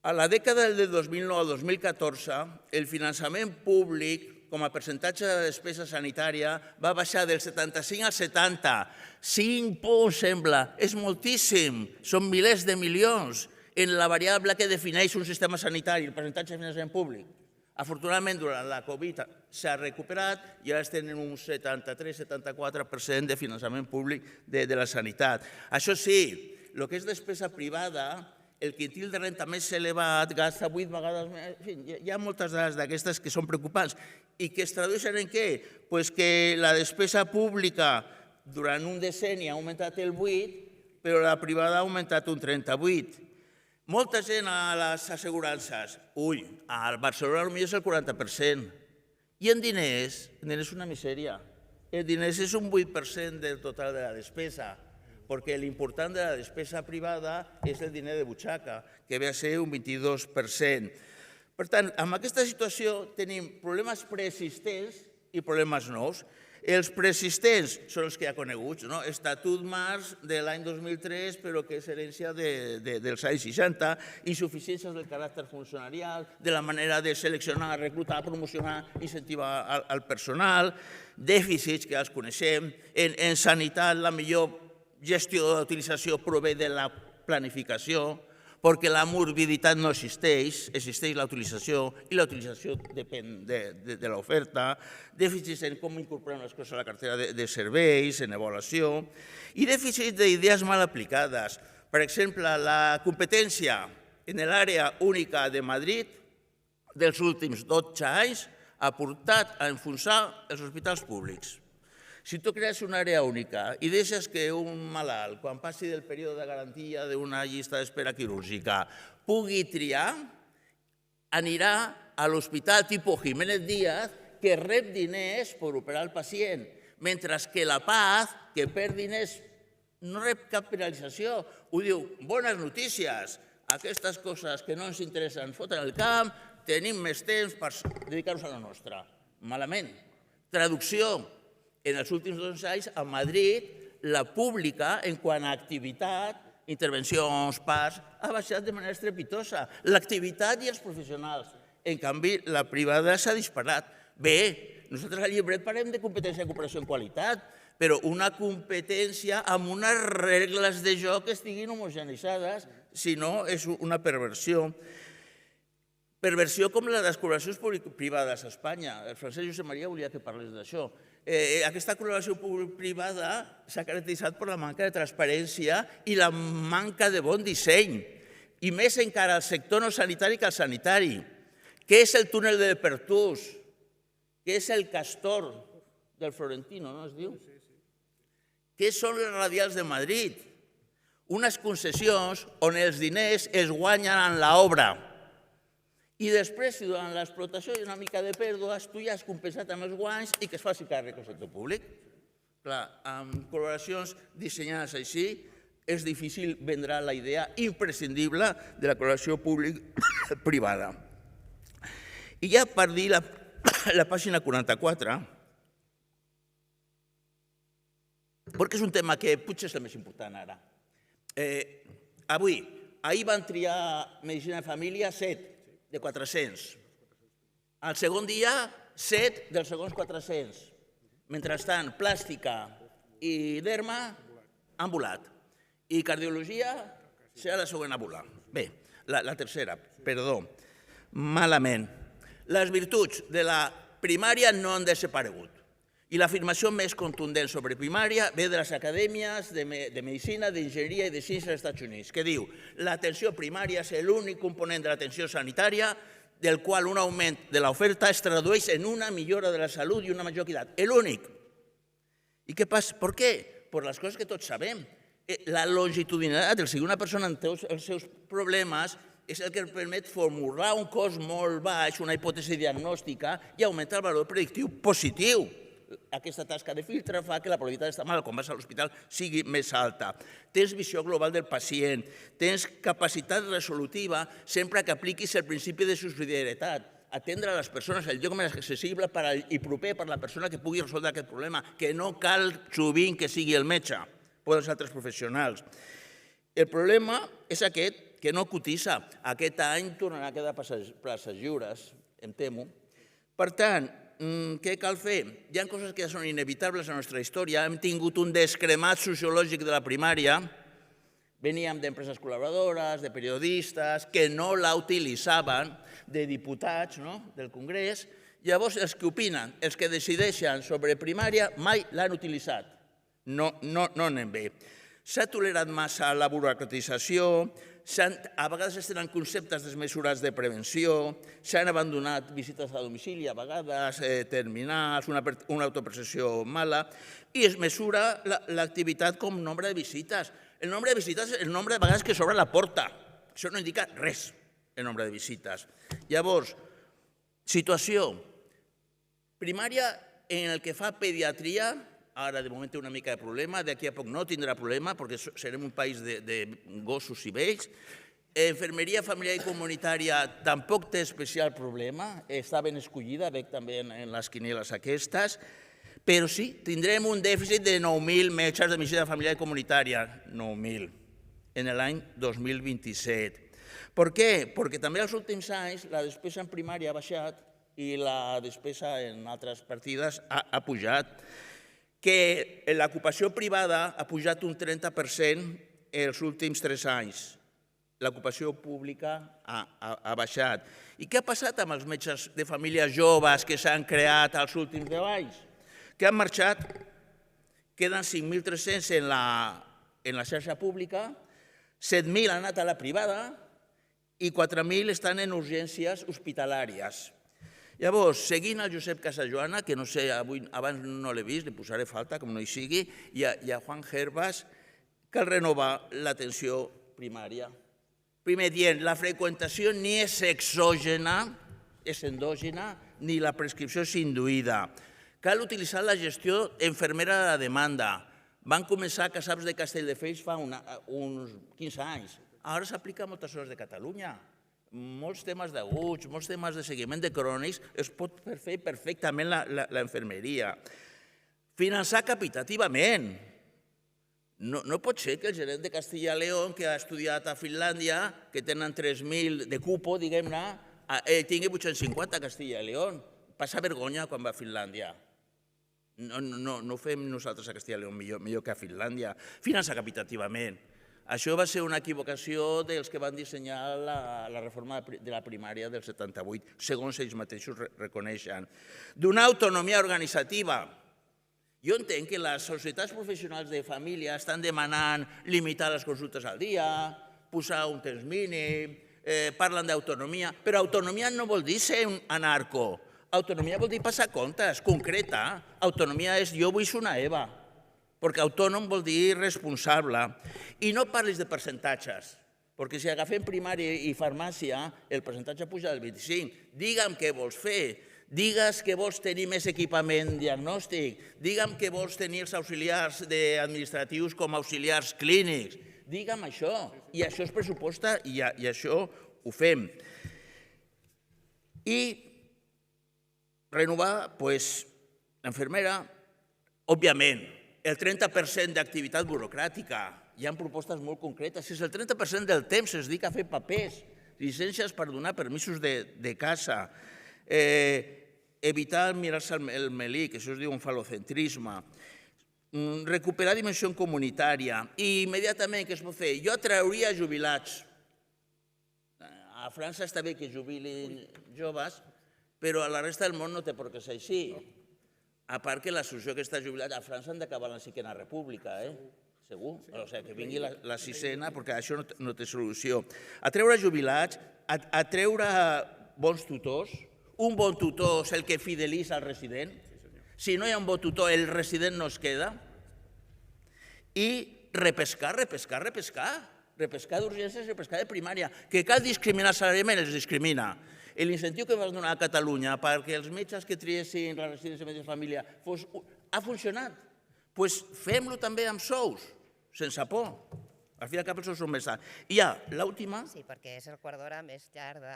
A la dècada del 2009 al 2014, el finançament públic com a percentatge de despesa sanitària va baixar del 75 al 70. 5 punts, sembla. És moltíssim. Són milers de milions en la variable que defineix un sistema sanitari, el percentatge de finançament públic. Afortunadament, durant la Covid s'ha recuperat i ara tenen un 73-74% de finançament públic de la sanitat. Això sí, el que és despesa privada el quintil de renta més elevat gasta 8 vegades més. En fi, hi ha moltes dades d'aquestes que són preocupants i que es tradueixen en què? Pues que la despesa pública durant un decenni ha augmentat el 8, però la privada ha augmentat un 38. Molta gent a les assegurances, al Barcelona potser és el 40%, i en diners és una misèria. En diners és un 8% del total de la despesa, perquè l'important de la despesa privada és el diner de butxaca, que ve a ser un 22%. Per tant, amb aquesta situació tenim problemes preexistents i problemes nous. Els preexistents són els que ja coneguts, Estatut Març de l'any 2003, però que és herència dels anys 60, insuficiències del caràcter funcionarial, de la manera de seleccionar, reclutar, promocionar, incentivar el personal, dèficits que els coneixem, en sanitat la millor gestió de l'utilització prové de la planificació, perquè la morbiditat no existeix, existeix la utilització i la utilització depèn de l'oferta, dèficits en com incorporem les coses a la cartera de serveis, en avaluació, i dèficits d'idees mal aplicades. Per exemple, la competència en l'àrea única de Madrid dels últims 12 anys ha portat a enfonsar els hospitals públics. Si tu crees una àrea única i deixes que un malalt, quan passi del període de garantia d'una llista d'espera quirúrgica, pugui triar, anirà a l'hospital tipus Jiménez Díaz, que rep diners per operar el pacient, mentre que la Paz, que perd diners, no rep cap penalització. Ho diu, bones notícies, aquestes coses que no ens interessen foten el camp, tenim més temps per dedicar-nos a la nostra. Malament. Traducció. En els últims 2 anys, a Madrid, la pública, en quant a activitat, intervencions, parts, ha baixat de manera estrepitosa. L'activitat i els professionals. En canvi, la privada s'ha disparat. Bé, nosaltres al llibret parlem de competència de cooperació en qualitat, però una competència amb unes regles de joc que estiguin homogeneïtzades, si no, és una perversió. Perversió com la de les col·laboracions públic-privades a Espanya. El Francesc Josep Maria volia que parlés d'això. Aquesta col·laboració públic-privada s'ha caracteritzat per la manca de transparència i la manca de bon disseny, i més encara al sector no sanitari que al sanitari. Què és el túnel de Pertús? Què és el Castor del Florentino, no es diu? Què són les radials de Madrid? Unes concessions on els diners es guanyen en l'obra. I després, si durant l'explotació hi ha una mica de pèrdues, tu ja has compensat amb els guanys i que es faci càrrec al sector públic. Clar, amb col·laboracions dissenyades així, és difícil vendre la idea imprescindible de la col·laboració públic-privada. I ja per dir la pàgina 44, perquè és un tema que potser és el més important ara. Ahir van triar Medicina de Família 7 de 400. Al segon dia, 7 dels segons 400. Mentrestant, plàstica i derma han volat. I cardiologia serà la següent a volar. Bé, la tercera, perdó, malament. Les virtuts de la primària no han desaparegut. I l'afirmació més contundent sobre primària ve de les acadèmies de medicina, d'enginyeria i de ciències dels Estats Units, que diu l'atenció primària és l'únic component de l'atenció sanitària del qual un augment de l'oferta es tradueix en una millora de la salut i una major equitat. L'únic. I què passa? Per què? Per les coses que tots sabem. La longitudinalitat, el seguir una persona amb els seus problemes, és el que permet formular un cost molt baix, una hipòtesi diagnòstica, i augmentar el valor predictiu positiu. Aquesta tasca de filtre fa que la probabilitat d'estar mal quan vas a l'hospital sigui més alta. Tens visió global del pacient, tens capacitat resolutiva sempre que apliquis el principi de subsidiarietat. Atendre a les persones al lloc més accessible i proper per a la persona que pugui resoldre aquest problema, que no cal sovint que sigui el metge, poden ser altres professionals. El problema és aquest, que no cotitza. Aquest any tornarà a quedar places lliures, em temo. Per tant, què cal fer? Hi ha coses que ja són inevitables a la nostra història. Hem tingut un descremat sociològic de la primària. Veníem d'empreses col·laboradores, de periodistes, que no la utilitzaven, de diputats del Congrés. Llavors, els que opinen, els que decideixen sobre primària, mai l'han utilitzat. No anem bé. s'ha tolerat massa la burocratització, a vegades es tenen conceptes desmesurats de prevenció, s'han abandonat visites a domicili, a vegades terminals, una autopercepció mala, i es mesura l'activitat com nombre de visites. El nombre de visites és el nombre de vegades que s'obre la porta. Això no indica res, el nombre de visites. Llavors, situació. Primària en el que fa pediatria, ara de moment té una mica de problema, d'aquí a poc no tindrà problema perquè serem un país de gossos i vells. Infermeria familiar i comunitària tampoc té especial problema, està ben escollida, veig també en les quinieles aquestes, però sí, tindrem un dèficit de 9.000 metges de medicina familiar i comunitària, 9.000, en l'any 2027. Per què? Perquè també als últims anys la despesa en primària ha baixat i la despesa en altres partides ha pujat, que l'ocupació privada ha pujat un 30% els últims 3 anys. L'ocupació pública ha baixat. I què ha passat amb els metges de famílies joves que s'han creat els últims 10 anys? Que han marxat, queden 5.300 en la xarxa pública, 7.000 han anat a la privada i 4.000 estan en urgències hospitalàries. Llavors, seguint el Josep Casajoana, que no sé, abans no l'he vist, li posaré falta, com no hi sigui, i a Juan Herbas, cal renovar l'atenció primària. Primer dient, la freqüentació ni és exògena, és endògena, ni la prescripció és induïda. Cal utilitzar la gestió infermera de la demanda. Van començar a Casaps de Castelldefels fa uns 15 anys. Ara s'aplica a moltes zones de Catalunya. Molts temes d'aguts, molts temes de seguiment de crònics, es pot fer perfectament la infermeria. Finançar capitativament. No pot ser que el gerent de Castilla y León, que ha estudiat a Finlàndia, que tenen 3.000 de cupo, diguem-ne, tingui 850 a Castilla y León. Passa vergonya quan va a Finlàndia. No fem nosaltres a Castilla y León millor que a Finlàndia. Finançar capitativament. Això va ser una equivocació dels que van dissenyar la reforma de la primària del 78, segons ells mateixos reconeixen. Donar autonomia organitzativa. Jo entenc que les societats professionals de família estan demanant limitar les consultes al dia, posar un temps mínim, parlen d'autonomia, però autonomia no vol dir ser un anarco. Autonomia vol dir passar comptes, concreta. Autonomia és jo vull ser una Eva, perquè autònom vol dir responsable. I no parlis de percentatges, perquè si agafem primària i farmàcia, el percentatge puja del 25. Digue'm què vols fer, digues que vols tenir més equipament diagnòstic, digue'm que vols tenir els auxiliars administratius com auxiliars clínics, digue'm això, i això es pressuposta i això ho fem. I renovar, doncs, l'infermera, òbviament, el 30% d'activitat burocràtica. Hi ha propostes molt concretes. Si el 30% del temps es dedica a fer papers, llicències per donar permisos de casa, evitar mirar-se el melí, que això es diu un falocentrisme, recuperar dimensió comunitària i immediatament què es pot fer? Jo atrauria jubilats. A França està bé que jubilin joves, però a la resta del món no té per què ser així. A part que l'associació que està jubilat a França han d'acabar la cinquena república, segur. O sigui, que vingui la sisena, perquè això no té solució. Atreure jubilats, atreure bons tutors. Un bon tutor és el que fidelitza el resident. Si no hi ha un bon tutor, el resident no es queda. I repescar. Repescar d'urgències i repescar de primària. Que cal discriminar salarialment, els discrimina. L'incentiu que vas donar a Catalunya perquè els metges que triessin la residència de metges de família ha funcionat. Doncs fem-lo també amb sous, sense por. Al fi i al cap els sous són més alts. I ja, l'última... Sí, perquè és el quart d'hora més llarg de...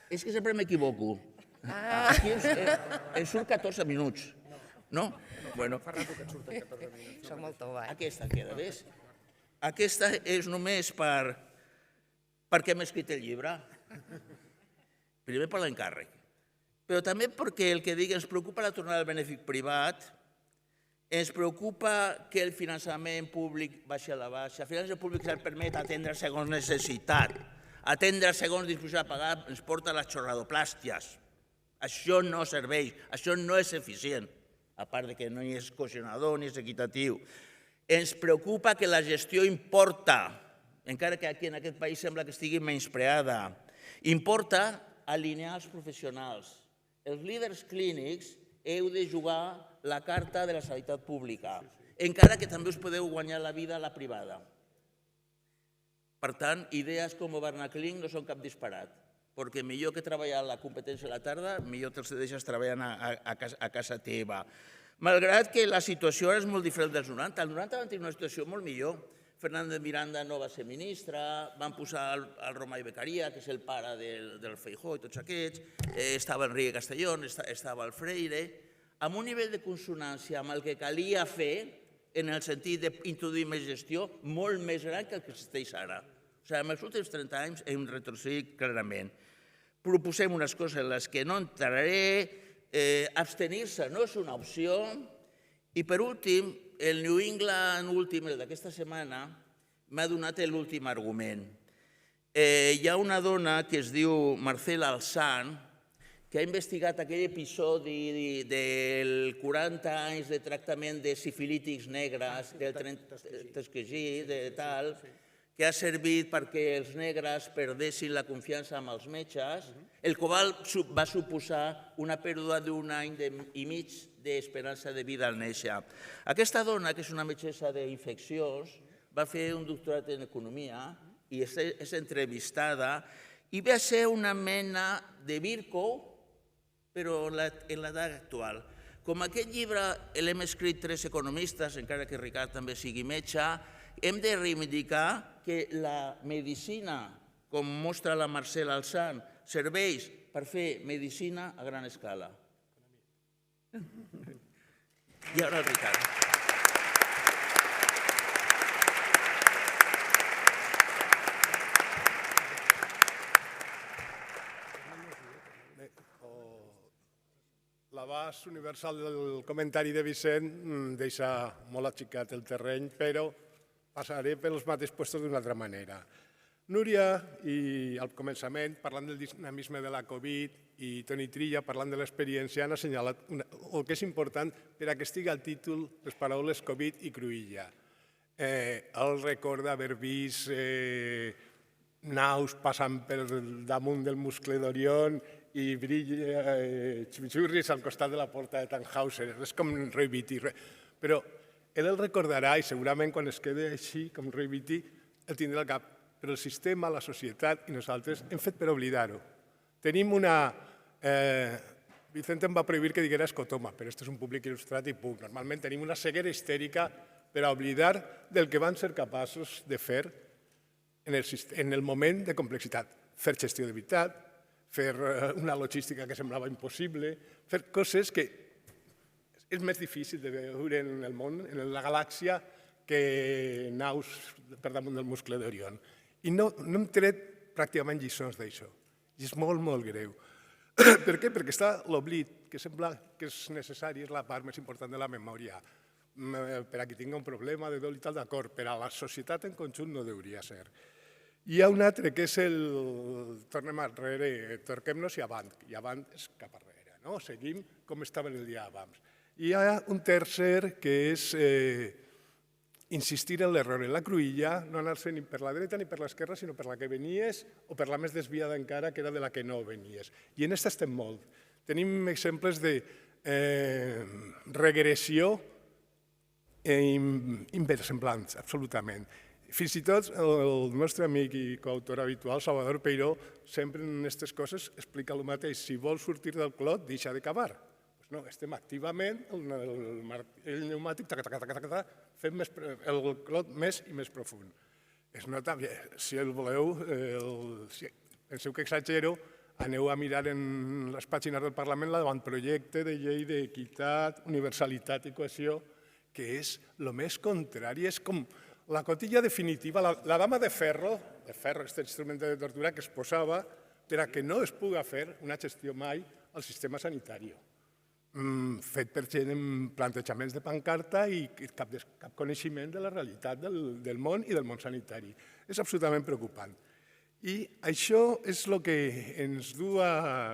És que sempre m'equivoco. Aquí ens surt 14 minuts. No? Bueno. Soc molt tova, Aquesta queda, ves? Aquesta és només perquè hem escrit el llibre. Primer per l'encàrrec, però també perquè el que digui ens preocupa la tornada del benèfic privat, ens preocupa que el finançament públic baixi a la baixa. El finançament públic se'l permet atendre segons necessitat, atendre segons disposició a pagar ens porta a les xorradoplàsties. Això no serveix, això no és eficient. a part que no és cohesionador ni és equitatiu. Ens preocupa que la gestió importa, encara que aquí en aquest país sembla que estigui menyspreada. Importa alinear els professionals. Els líders clínics heu de jugar la carta de la sanitat pública, encara que també us podeu guanyar la vida a la privada. Per tant, idees com Barnaclinic no són cap disparat, perquè millor que treballar la competència a la tarda, millor te'ls deixes treballant a casa teva. Malgrat que la situació ara és molt diferent dels 90, el 90 van tenir una situació molt millor. Fernández Miranda no va ser ministre, van posar el Romà i Beccaria, que és el pare del Feijóo i tots aquests, estava Enrique Castellón, estava el Freire, amb un nivell de consonància amb el que calia fer en el sentit d'introduir més gestió molt més gran que el que existeix ara. O sigui, en els últims 30 anys hem retrocedit clarament. Proposem unes coses en les que no entraré, abstenir-se no és una opció, i per últim, el New England últim, el d'aquesta setmana, m'ha donat l'últim argument. Hi ha una dona que es diu Marcela Alzán, que ha investigat aquell episodi del 40 anys de tractament de sifilítics negres, del Tuskegee, de tal, que ha servit perquè els negres perdessin la confiança amb els metges, el qual va suposar una pèrdua d'un any i mig d'esperança de vida al néixer. Aquesta dona, que és una metgessa d'infeccions, va fer un doctorat en economia i és entrevistada i va ser una mena de Virco, però en l'edat actual. Com aquest llibre l'hem escrit 3 economistes, encara que Ricard també sigui metge, hem de reivindicar que la medicina, com mostra la Marcela Alzán, serveix per fer medicina a gran escala. I ara el Ricard. L'abast universal del comentari de Vicent deixa molt axicat el terreny, però passaré pels mateixos puestos d'una altra manera. Núria, i al començament, parlant del dinamisme de la Covid, i Toni Trilla, parlant de l'experiència, han assenyalat el que és important per a que estigui al títol les paraules Covid i Cruïlla. El record d'haver vist naus passant per damunt del muscle d'Orion i xurris al costat de la porta de Tannhauser. És com Roy Beatty. Però ell el recordarà i segurament quan es quedi així, com Roy Beatty, el tindrà al cap. Però el sistema, la societat i nosaltres hem fet per oblidar-ho. Tenim una... Vicente em va prohibir que diguera escotoma, però aquest és un públic il·lustrat i puc. Normalment tenim una ceguera histèrica per a oblidar del que van ser capaços de fer en el moment de complexitat. Fer gestió de veritat, fer una logística que semblava impossible, fer coses que és més difícil de veure en el món, en la galàxia, que naus per damunt del muscle d'Orion. I no hem tret pràcticament lliçons d'això. I és molt, molt greu. Per què? Perquè està l'oblit, que sembla que és necessari, és la part més important de la memòria. Per a qui tingui un problema de dol i tal, d'acord, però a la societat en conjunt no hauria ser. Hi ha un altre que és el... Tornem enrere, torquem-nos i avant. I avant és cap arrere, no? Seguim com estaven el dia abans. Hi ha un tercer que és insistir en l'error, en la cruïlla, no anar-se ni per la dreta ni per l'esquerra, sinó per la que venies o per la més desviada encara, que era de la que no venies. I en aquesta estem molt. Tenim exemples de regressió inversemblants, absolutament. Fins i tot el nostre amic i coautor habitual, Salvador Peiró, sempre en aquestes coses explica el mateix. Si vols sortir del clot, deixa de cavar. No, estem activament, el pneumàtic, fent el clot més i més profund. Es nota, si el voleu, penseu que exagero, aneu a mirar en les pàgines del Parlament l'avantprojecte de llei d'equitat, universalitat i cohesió, que és el més contrari, és com la cotilla definitiva, la dama de ferro, aquest instrument de tortura que es posava per a que no es pugui fer una gestió mai al sistema sanitari. Fet per gent amb plantejaments de pancarta i cap coneixement de la realitat del món i del món sanitari. És absolutament preocupant. I això és el que ens du a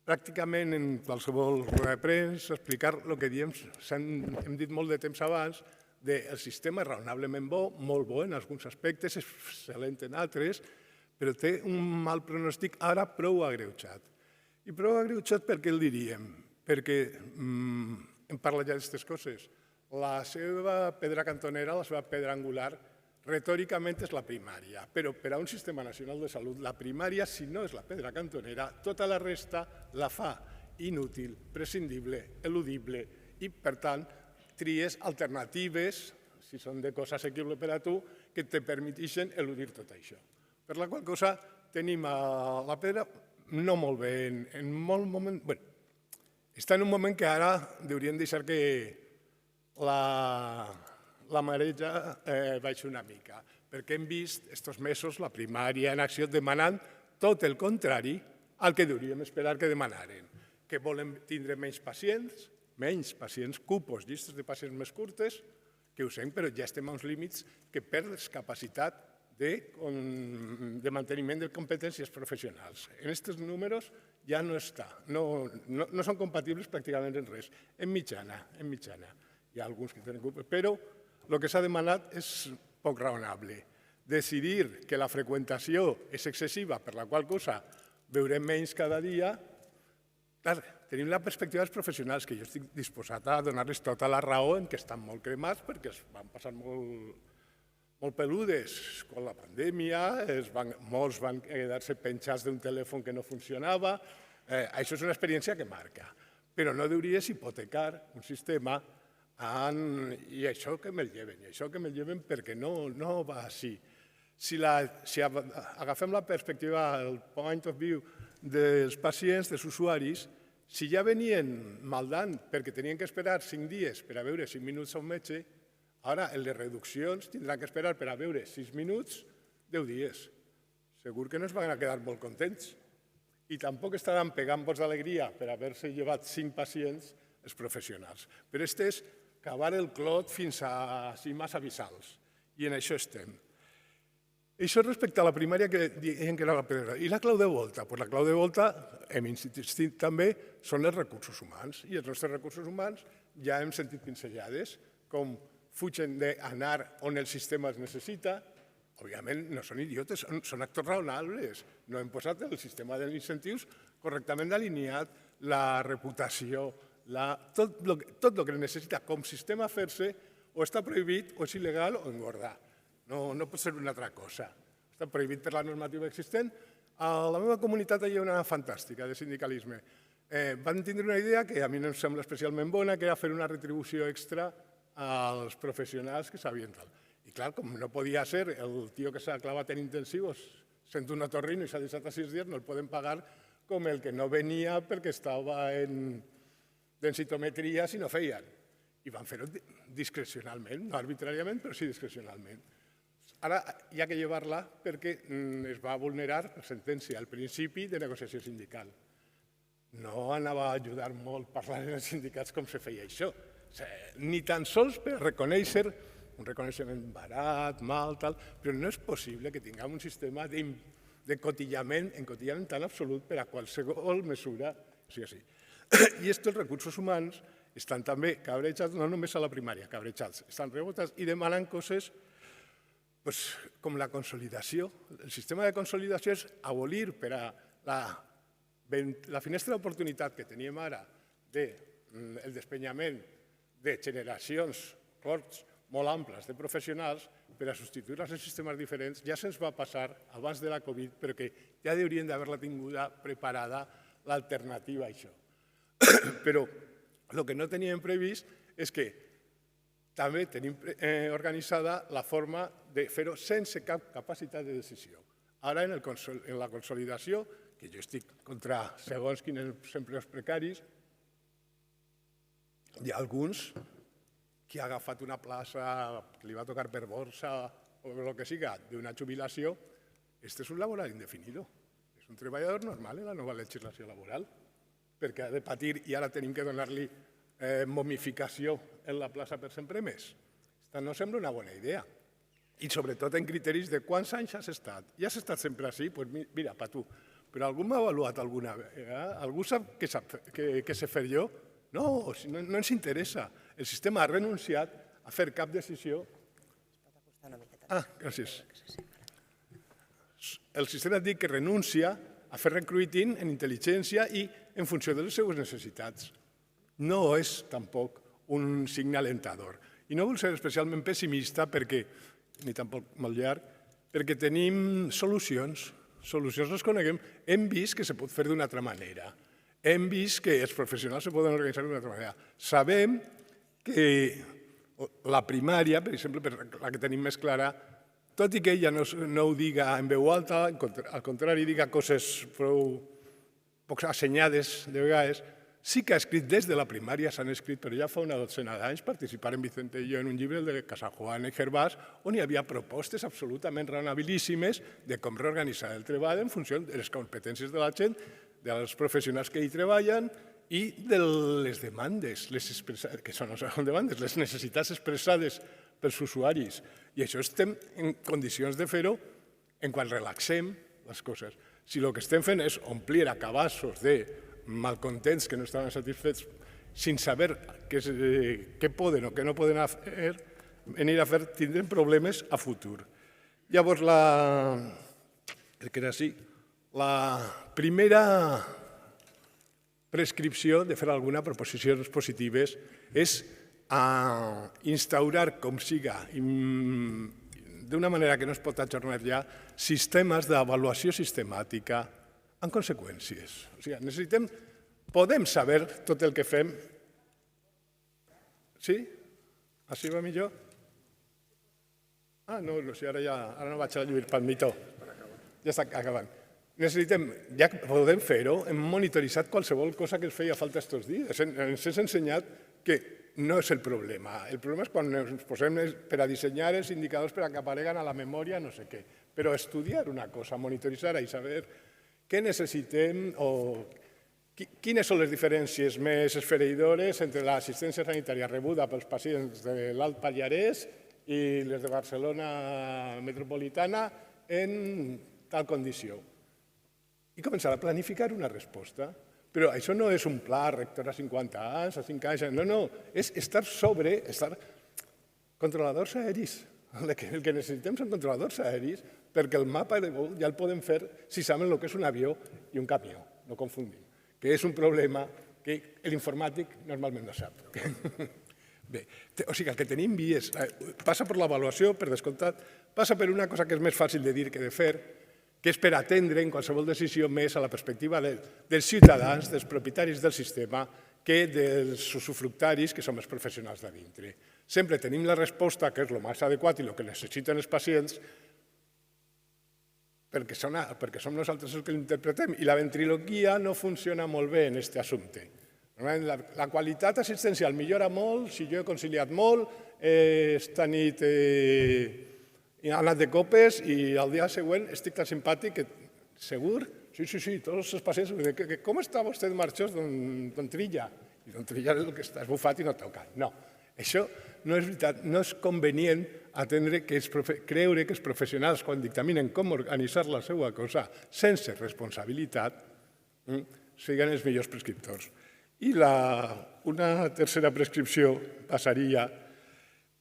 pràcticament en qualsevol roda de premsa, explicar el que diem, hem dit molt de temps abans, del sistema és raonablement bo, molt bo en alguns aspectes, excel·lent en altres, però té un mal pronòstic ara prou agreujat. I prou agreujat per què el diríem? Perquè hem parlat ja d'aquestes coses. La seva pedra cantonera, la seva pedra angular, retòricament és la primària, però per a un sistema nacional de salut, la primària, si no és la pedra cantonera, tota la resta la fa inútil, prescindible, eludible i, per tant, tries alternatives, si són de cosa assequible per a tu, que te permetixen eludir tot això. Per la qual cosa tenim la pedra no molt bé, en molt moment... Bé, està en un moment que ara hauríem deixar que la mareja baixa una mica, perquè hem vist aquests mesos la primària en acció demanant tot el contrari al que hauríem esperar que demanaren, que volen tindre menys pacients, cupos, llistes de pacients més curtes, que ho sé, però ja estem a uns límits que perds capacitat de manteniment de competències professionals. En aquests números ja no està, no són compatibles pràcticament en res, en mitjana. Hi ha alguns que tenen cupos, però el que s'ha demanat és poc raonable. Decidir que la freqüentació és excessiva, per la qual cosa veurem menys cada dia, clar, tenim la perspectiva dels professionals, que jo estic disposat a donar-los tota la raó en què estan molt cremats, perquè es van passar molt peludes amb la pandèmia, molts van quedar-se penjats d'un telèfon que no funcionava. Això és una experiència que marca, però no hauries hipotecar un sistema i això que me'l lleven, perquè no va així. Si agafem la perspectiva, el point of view dels pacients, dels usuaris, si ja venien maldant perquè tenien que esperar 5 dies per a veure 5 minuts a un metge, ara en les reduccions tindran que esperar per a veure 6 minuts 10 dies. Segur que no es van a quedar molt contents. I tampoc estaran pegant bots d'alegria per haver-se llevat 5 pacients els professionals. Però este és cavar el clot fins a cimes abissals. I en això estem. Això respecte a la primària que deien que era la pedra. I la clau de volta? La clau de volta, hem insistit també, són els recursos humans. I els nostres recursos humans ja hem sentit pinzellades, com fugen d'anar on el sistema es necessita. Òbviament no són idiotes, són actors raonables. No hem posat el sistema d'incentius correctament alineat, la reputació, tot el que necessita com sistema fer-se o està prohibit o és il·legal o engordar. No pot ser una altra cosa. Està prohibit per la normativa existent. A la meva comunitat hi ha una fantàstica de sindicalisme. Van tindre una idea que a mi no em sembla especialment bona, que era fer una retribució extra als professionals que sabien tal. I clar, com no podia ser, el tio que s'ha clavat en intensivos sent un otorrino i s'ha deixat a 6 dies, no el poden pagar com el que no venia perquè estava en densitometria si no feien. I van fer-ho discrecionalment, no arbitràriament, però sí discrecionalment. Ara hi ha que llevar-la perquè es va vulnerar per sentència el principi de negociació sindical. No anava a ajudar molt parlar en els sindicats com se feia això. Ni tan sols per reconèixer un reconeixement barat, mal, tal, però no és possible que tinguem un sistema d'encotillament tan absolut per a qualsevol mesura. I els recursos humans estan també cabrejats, no només a la primària, cabrejats, estan rebotats i demanen coses com la consolidació. El sistema de consolidació és abolir per a la finestra d'oportunitat que teníem ara del despenyament de generacions, corts molt amples de professionals per a substituir-les en sistemes diferents. Ja se'ns va passar abans de la Covid, però que ja haurien d'haver-la tinguda preparada l'alternativa a això. Però el que no teníem previst és que també tenim organitzada la forma de fer-ho sense cap capacitat de decisió. Ara, en la consolidació, que jo estic contra segons quins empleos precaris, hi ha alguns que ha agafat una plaça que li va tocar per borsa o el que siga d'una jubilació. Este és un laboral indefinido. És un treballador normal en la nova legislació laboral, perquè ha de patir i ara tenim que donar-li momificació en la plaça per sempre més. Aquesta no sembla una bona idea. I sobretot en criteris de quants anys has estat. I has estat sempre així? Doncs mira, pa tu. però algú m'ha avaluat alguna vegada? Algú sap què sé fer jo? No, no ens interessa. El sistema ha renunciat a fer cap decisió. Gràcies. El sistema diu que renuncia a fer recruiting en intel·ligència i en funció de les seues necessitats. No és tampoc un signe alentador. I no vull ser especialment pessimista, ni tampoc molt llarg, perquè tenim solucions. Solucions les coneguem. Hem vist que se pot fer d'una altra manera. Hem vist que els professionals se poden organitzar d'una altra manera. Sabem que la primària, per exemple, la que tenim més clara, tot i que ella no ho diga en veu alta, al contrari, diga coses prou poc assenyades de vegades, sí que ha escrit des de la primària, s'han escrit, però ja fa una dotzena d'anys, participaren Vicente i jo en un llibre, el de Casajuan i Gervás, on hi havia propostes absolutament raonabilíssimes de com reorganitzar el treball en funció de les competències de la gent, dels professionals que hi treballen i de les demandes, que són demandes, les necessitats expressades pels usuaris. I això estem en condicions de fer-ho en quan relaxem les coses. Si el que estem fent és omplir a cabassos de malcontents que no estaven satisfets sin saber què poden o què no poden venir a fer, tindrem problemes a futur. Llavors, la primera prescripció de fer alguna proposicions positives és instaurar, com siga, d'una manera que no es pot ajornar ja, sistemes d'avaluació sistemàtica en conseqüències. O sigui, podem saber tot el que fem. Sí? Així va millor? No, ara no vaig a lluir pel mitó. Ja està acabant. Ja podem fer-ho, hem monitoritzat qualsevol cosa que ens feia falta aquests dies. Ens has ensenyat que no és el problema. El problema és quan ens posem per a dissenyar els indicadors per a que apareguen a la memòria no sé què. Però estudiar una cosa, monitoritzar i saber què necessitem o quines són les diferències més esfereïdores entre l'assistència sanitària rebuda pels pacients de l'Alt Pallarès i les de Barcelona metropolitana en tal condició. I començar a planificar una resposta. Però això no és un pla rector a 50 anys, a 5 anys, no, és estar controladors aeris. El que necessitem són controladors aeris perquè el mapa de vol ja el podem fer si saben el que és un avió i un camió, no confundim, que és un problema que l'informàtic normalment no sap. Bé, o sigui, el que tenim vies passa per l'avaluació, per descomptat, passa per una cosa que és més fàcil de dir que de fer, que és per atendre en qualsevol decisió més a la perspectiva dels ciutadans, dels propietaris del sistema, que dels usufructaris, que som els professionals de dintre. Sempre tenim la resposta, que és el més adequat i el que necessiten els pacients, perquè som nosaltres els que l'interpretem. I la ventriloquia no funciona molt bé en aquest assumpte. La qualitat assistencial millora molt si jo he conciliat molt, esta nit he anat de copes i al dia següent estic tan simpàtic que segur, sí, tots els pacients em diuen com està vostè marxós, don Trilla? I don Trilla és el que està esbufat i no toca. No, això no és veritat, no és convenient creure que els professionals, quan dictaminen com organitzar la seva cosa sense responsabilitat, siguin els millors prescriptors. I una tercera prescripció passaria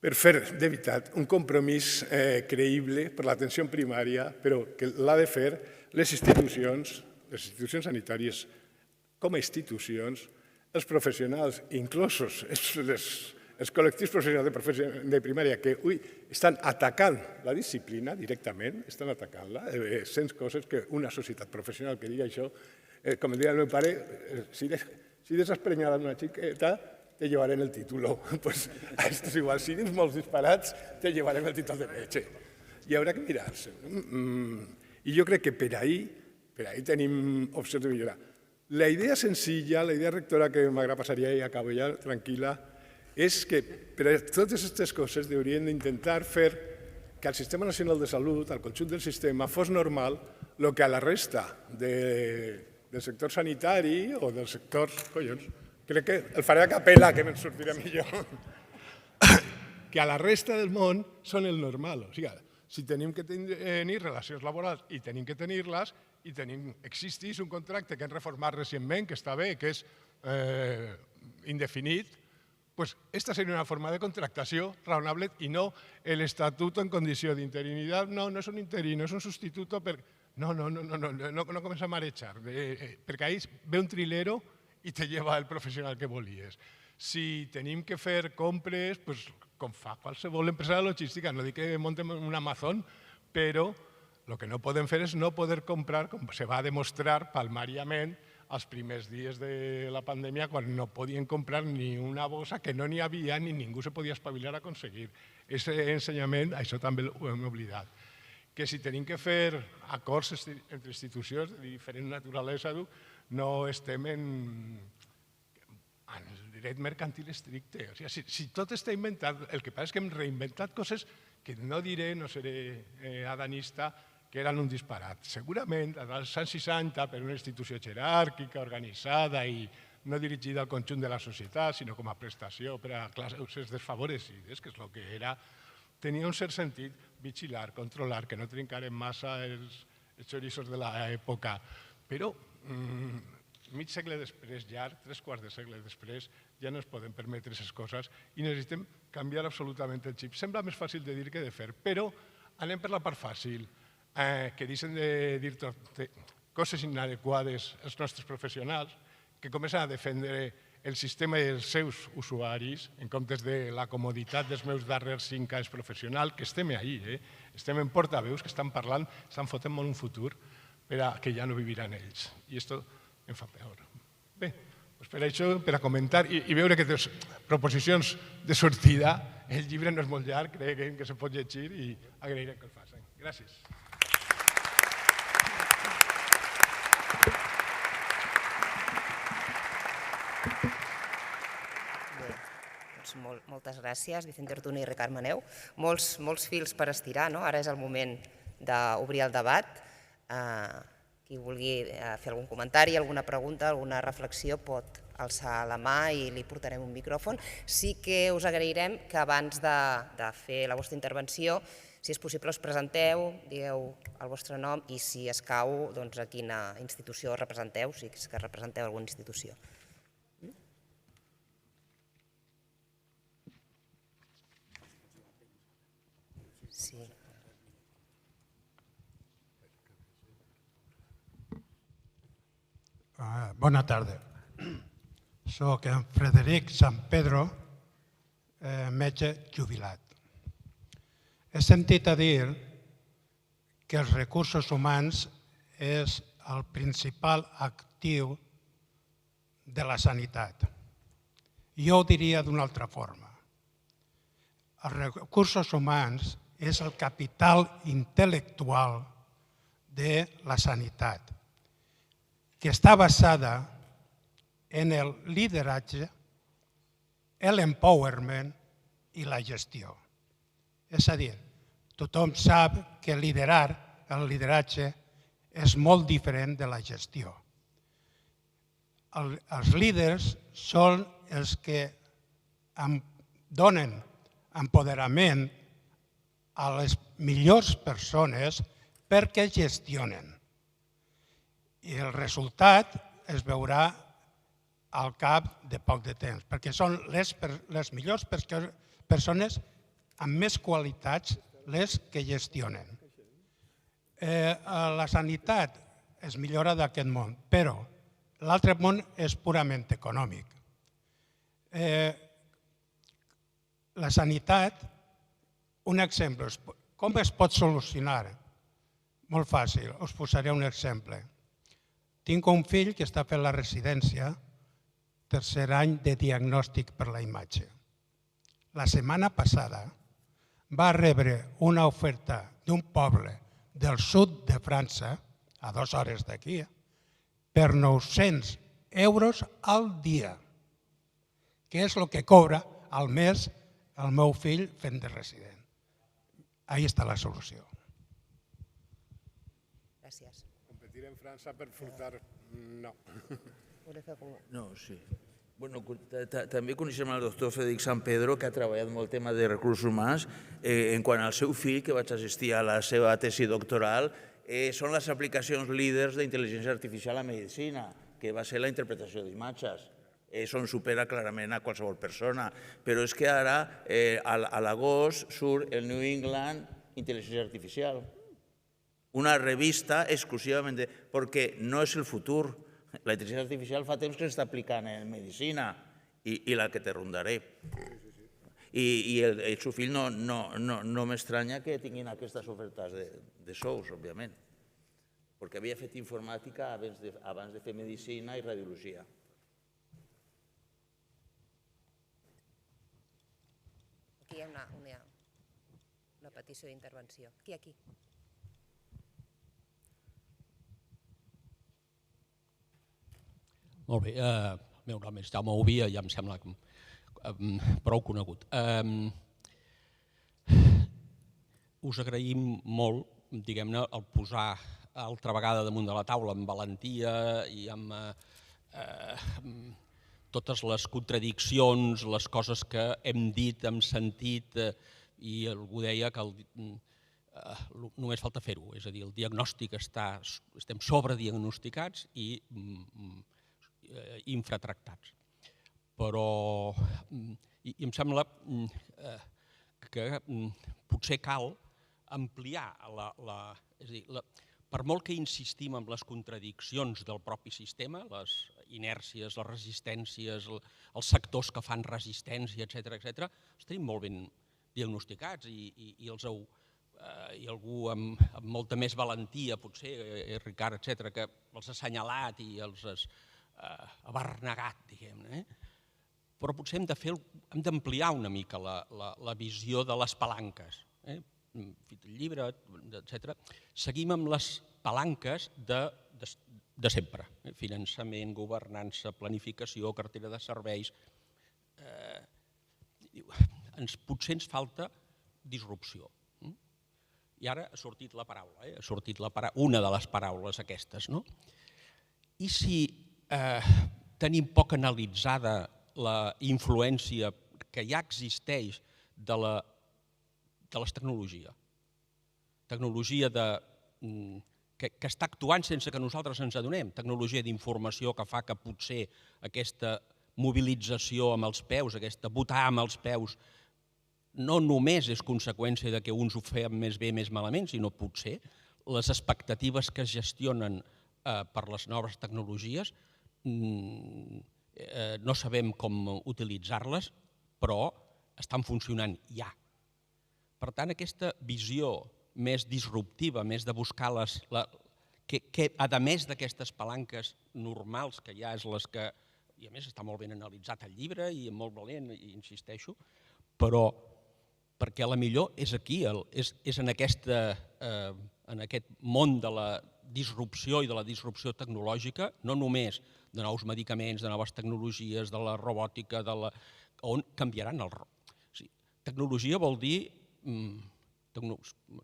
per fer, de veritat, un compromís creïble per l'atenció primària, però que l'ha de fer les institucions sanitàries com a institucions, els professionals, inclosos els col·lectius professionals de primària que estan atacant la disciplina directament, estan atacant-la, sents coses que una societat professional que digui això, com diria el meu pare, si desesprenyada una xiqueta, te llevarem el títol. Doncs esto és igual, si dins molts disparats, te llevarem el títol de metge. I haurà que mirar-se. I jo crec que per ahí tenim opcions de millorar. La idea senzilla, la idea rectora que m'agrada passaria i acabo ja tranquil·la, és que per a totes aquestes coses hauríem d'intentar fer que al Sistema Nacional de Salut, al conjunt del sistema, fos normal el que a la resta del sector sanitari o del sector... Collons, crec que el faré a capella, que me'n sortirà millor. Que a la resta del món són el normal. O sigui, si tenim que tenir relacions laborals i tenim que tenir-les, i existeix un contracte que hem reformat recentment, que està bé, que és indefinit, doncs esta seria una forma de contractació raonable i no l'estatuto en condició d'interinitat. No, no és un interí, no és un substituto. No comença a marejar, perquè ahí ve un trilero i te lleva el professional que volies. Si tenim que fer compres, com fa qualsevol empresa de logística, no dic que muntem un Amazon, però el que no podem fer és no poder comprar, com se va demostrar palmàriament els primers dies de la pandèmia, quan no podien comprar ni una bossa, que no n'hi havia ni ningú se podia espavilar a aconseguir. Aquest ensenyament, això també ho hem oblidat. Que si tenim que fer acords entre institucions de diferent naturalesa, no estem en el dret mercantil estricte. Si tot està inventat, el que passa és que hem reinventat coses que no diré, no seré adanista, que eren un disparat. Segurament, als anys 60, per una institució jeràrquica, organitzada i no dirigida al conjunt de la societat, sinó com a prestació per a classes desfavorecides, que és el que era, tenia un cert sentit vigilar, controlar, que no trencaren massa els xoriços de l'època. Però mig segle després, llarg, 3/4 de segle després, ja no es poden permetre aquestes coses i necessitem canviar absolutament el xip. Sembla més fàcil de dir que de fer, però anem per la part fàcil, que deixen de dir coses inadequades als nostres professionals, que comencen a defendre el sistema i els seus usuaris en comptes de la comoditat dels meus darrers 5 anys professionals, que estem ahí, estem en portaveus que estan parlant, estan fotent molt un futur per a que ja no viviran ells. I això em fa peor. Bé, per això, per a comentar i veure que tens proposicions de sortida, el llibre no és molt llarg, crec que se pot llegir i agrairem que el facin. Gràcies. Moltes gràcies, Vicente Ortuño i Ricard Maneu. Molts fils per estirar, no? Ara és el moment d'obrir el debat. Qui vulgui fer algun comentari, alguna pregunta, alguna reflexió pot alçar la mà i li portarem un micròfon. Sí que us agrairem que abans de fer la vostra intervenció, si és possible, us presenteu, digueu el vostre nom i, si escau, a quina institució representeu, si és que representeu alguna institució. Sí. Bona tarda. Soc en Frederic Sant Pedro, metge jubilat. He sentit a dir que els recursos humans és el principal actiu de la sanitat. Jo ho diria d'una altra forma. Els recursos humans és el capital intel·lectual de la sanitat, que està basada en el lideratge, l'empowerment i la gestió. És a dir, tothom sap que el lideratge, és molt diferent de la gestió. Els líders són els que donen empoderament a les millors persones perquè gestionen. I el resultat es veurà al cap de poc de temps, perquè són les millors persones amb més qualitats les que gestionen. La sanitat és millora d'aquest món, però l'altre món és purament econòmic. La sanitat, un exemple, com es pot solucionar? Molt fàcil, us posaré un exemple. Tinc un fill que està fent la residència, tercer any de diagnòstic per la imatge. La setmana passada va rebre una oferta d'un poble del sud de França, a 2 hores d'aquí, per 900 euros al dia, que és el que cobra al mes el meu fill fent de resident. Ahí està la solució. Gràcies. Competir en França per furtar, no. No, sí. També coneixem el doctor Frederic Sant Pedro, que ha treballat molt el tema de recursos humans en quant al seu fill, que vaig assistir a la seva tesi doctoral, són les aplicacions líders d'intel·ligència artificial a medicina, que va ser la interpretació d'imatges. Això en supera clarament a qualsevol persona. Però és que ara, a l'agost, surt el New England Intel·ligència Artificial. Una revista exclusivament perquè no és el futur. La intel·ligència artificial fa temps que s'està aplicant en medicina i la que te rondaré. I el seu fill no m'estranya que tinguin aquestes ofertes de sous, òbviament, perquè havia fet informàtica abans de fer medicina i radiologia. Aquí hi ha una petició d'intervenció. Aquí. Molt bé, el meu nom és Jaume Ovia, ja em sembla prou conegut. Us agraïm molt, diguem-ne, el posar altra vegada damunt de la taula amb valentia i amb totes les contradiccions, les coses que hem dit, hem sentit, i algú deia que només falta fer-ho, és a dir, el diagnòstic estem sobrediagnosticats i infratractats. Però em sembla que potser cal ampliar és a dir, per molt que insistim en les contradiccions del propi sistema, les inèrcies, les resistències, els sectors que fan resistència, etc., els tenim molt ben diagnosticats i algú amb molta més valentia, potser, Ricard, etc., que els ha assenyalat i els ha barnegat, diguem-ne. Però potser hem d'ampliar una mica la visió de les palanques. Hem fet el llibre, etc. Seguim amb les palanques de sempre. Finançament, governança, planificació, cartera de serveis. Potser ens falta disrupció. I ara ha sortit la paraula, ha sortit una de les paraules aquestes. I si tenim poc analitzada la influència que ja existeix de les tecnologies. Tecnologia que està actuant sense que nosaltres ens adonem. Tecnologia d'informació que fa que potser aquesta mobilització amb els peus, aquesta votar amb els peus, no només és conseqüència que uns ho fem més bé, més malament, sinó potser les expectatives que es gestionen per les noves tecnologies no sabem com utilitzar-les, però estan funcionant ja. Per tant, aquesta visió més disruptiva, més de buscar que a més d'aquestes palanques normals, que ja és les que, i a més està molt ben analitzat al llibre i molt valent, i insisteixo, però perquè a la millor és aquí, és en aquest món de la disrupció i de la disrupció tecnològica, no només de nous medicaments, de noves tecnologies, de la robòtica, on canviaran el rol. Tecnologia vol dir,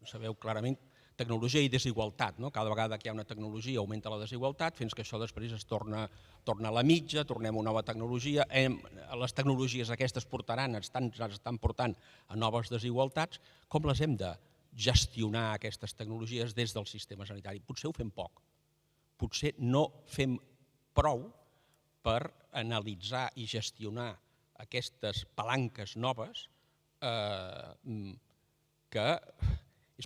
sabeu clarament, tecnologia i desigualtat. Cada vegada que hi ha una tecnologia augmenta la desigualtat, fins que això després es torna a la mitja, tornem a una nova tecnologia. Les tecnologies aquestes ens estan portant a noves desigualtats. Com les hem de gestionar, aquestes tecnologies, des del sistema sanitari? Potser ho fem poc. Potser no fem prou per analitzar i gestionar aquestes palanques noves que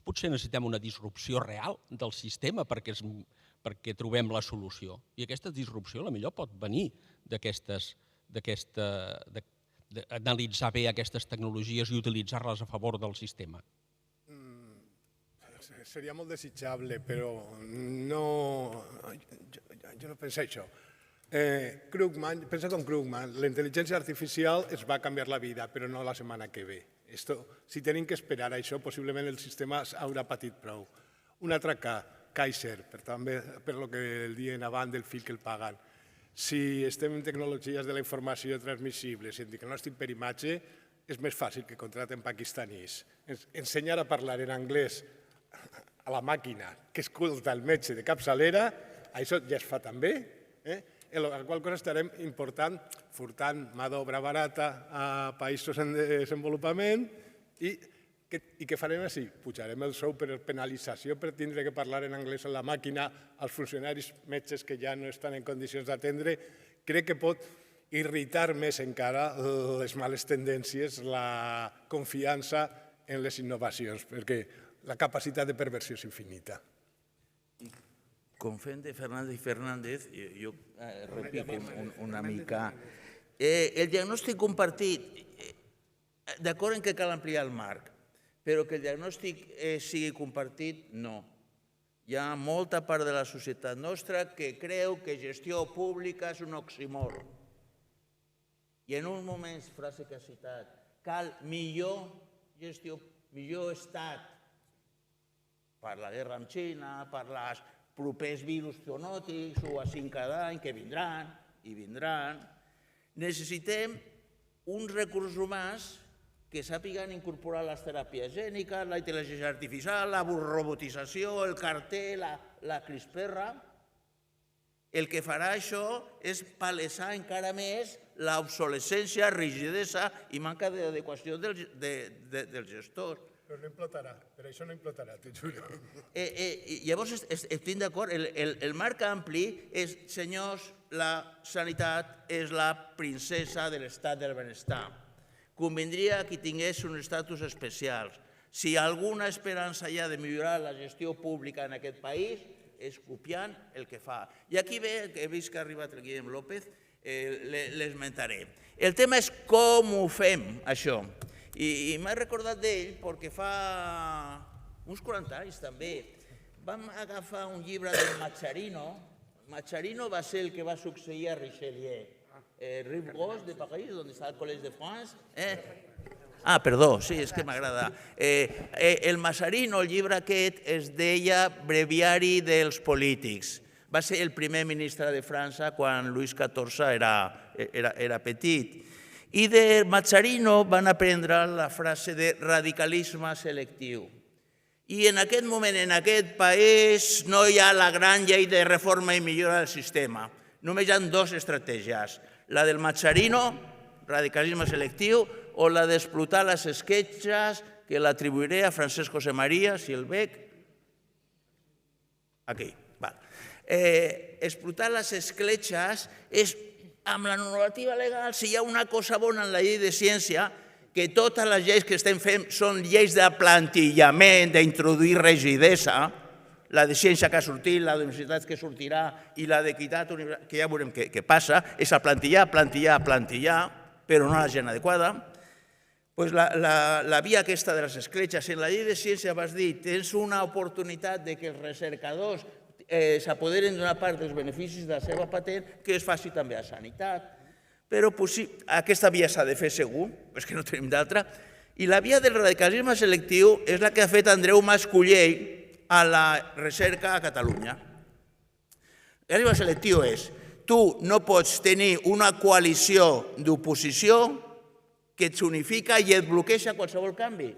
potser necessitem una disrupció real del sistema perquè trobem la solució. I aquesta disrupció potser pot venir d'analitzar bé aquestes tecnologies i utilitzar-les a favor del sistema. Seria molt desitjable, però jo no penso això. Krugman, pensa com Krugman, la intel·ligència artificial es va canviar la vida, però no la setmana que ve. Si tenim que esperar això, possiblement el sistema haurà patit prou. Un altre cas, Kaiser, per lo que el diuen abans del fill que el paguen. Si estem en tecnologies de la informació transmissibles, en diagnòstic per imatge, és més fàcil que contraten pakistanís. Ensenyar a parlar en anglès a la màquina que escolta el metge de capçalera, això ja es fa també. En la qual cosa estarem furtant mà d'obra barata a països en desenvolupament i I què farem així? Pujarem el sou per penalització, per tindre que parlar en anglès a la màquina als funcionaris metges que ja no estan en condicions d'atendre. Crec que pot irritar més encara les males tendències, la confiança en les innovacions, perquè la capacitat de perversió és infinita. Com fem de Fernández i Fernández, jo repico una mica. El diagnòstic compartit, d'acord en que cal ampliar el marc, però que el diagnòstic sigui compartit, no. Hi ha molta part de la societat nostra que creu que gestió pública és un oxímor. I en uns moments, frase que ha citat, cal millor gestió, millor estat per la guerra amb Xina, per els propers virus zoonòtics o així cada any que vindran i vindran. Necessitem uns recursos humans que sàpiguen incorporar les teràpies gèniques, la intel·ligència artificial, la robotització, el carter, la CRISPR. El que farà això és palesar encara més l'obsolescència, rigidesa i manca d'adequació dels gestors. Però no implotarà, per això no implotarà, t'ho juro. Llavors estic d'acord, el marc ampli és, senyors, la sanitat és la princesa de l'estat del benestar. Convindria que tingués uns estatus especials. Si alguna esperança hi ha de millorar la gestió pública en aquest país, és copiant el que fa. I aquí ve, he vist que ha arribat el Guillem López, l'esmentaré. El tema és com ho fem, això. I m'he recordat d'ell perquè fa uns 40 anys també vam agafar un llibre de Macharino. Macharino va ser el que va succeir a Richelieu. Rive Gauche de París, on està el Collège de France. Perdó, sí, és que m'agrada. El Macharino, el llibre aquest, es deia Breviari dels polítics. Va ser el primer ministre de França quan Louis XIV era petit. I de Macharino van aprendre la frase de radicalisme selectiu. I en aquest moment, en aquest país, no hi ha la gran llei de reforma i millora del sistema. Només hi ha dues estratègies. La del Macharino, radicalisme selectiu, o la d'explotar les esquetxes, que l'atribuiré a Francesc José María Silvec. Aquí, val. Explotar les escletxes és, amb la normativa legal, si hi ha una cosa bona en la llei de ciència, que totes les lleis que estem fent són lleis de plantillament, d'introduir rigidesa, la de ciència que ha sortit, la d'universitats que sortirà i la d'equitat, que ja veurem què passa, és a plantillar, però no a la gent adequada. La via aquesta de les escletxes, en la llei de ciència vas dir, tens una oportunitat que els recercadors s'apoderen d'una part dels beneficis de la seva patent, que es faci també a sanitat. Però aquesta via s'ha de fer segur, és que no tenim d'altra, i la via del radicalisme selectiu és la que ha fet Andreu Mas-Collell a la recerca a Catalunya. El radicalisme selectiu és, tu no pots tenir una coalició d'oposició que et s'unifica i et bloqueja qualsevol canvi.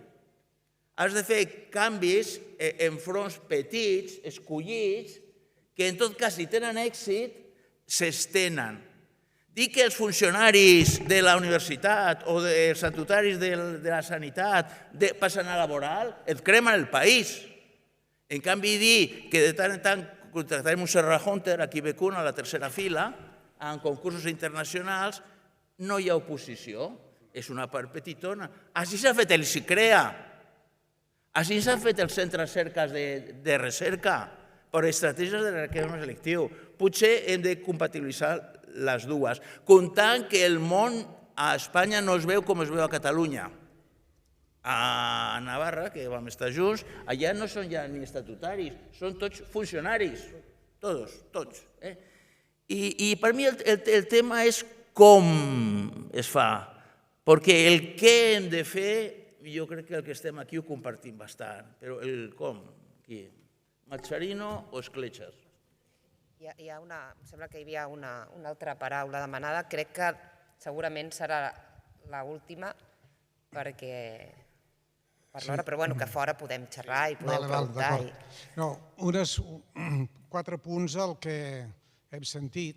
Has de fer canvis en fronts petits, escollits, que en tot cas, si tenen èxit, s'estenen. Dir que els funcionaris de la universitat o els estatutaris de la sanitat passen a laboral, et cremen el país. En canvi, dir que de tant en tant contractarem un Serra Hunter a Quibecuna a la tercera fila, en concursos internacionals, no hi ha oposició. És una part petitona. Així s'ha fet el CICREA. Així s'han fet els centres de recerca per estratègies de radicalisme selectiu. Potser hem de compatibilitzar les dues, comptant que el món a Espanya no es veu com es veu a Catalunya. A Navarra, que vam estar junts, allà no són ja ni estatutaris, són tots funcionaris, tots. I per mi el tema és com es fa, perquè el què hem de fer, jo crec que el que estem aquí ho compartim bastant, però el com, aquí, Macharino o escletxes? Em sembla que hi havia una altra paraula demanada, crec que segurament serà l'última, perquè per l'hora, però que fora podem xerrar i podem preguntar. No, uns 4 punts al que hem sentit.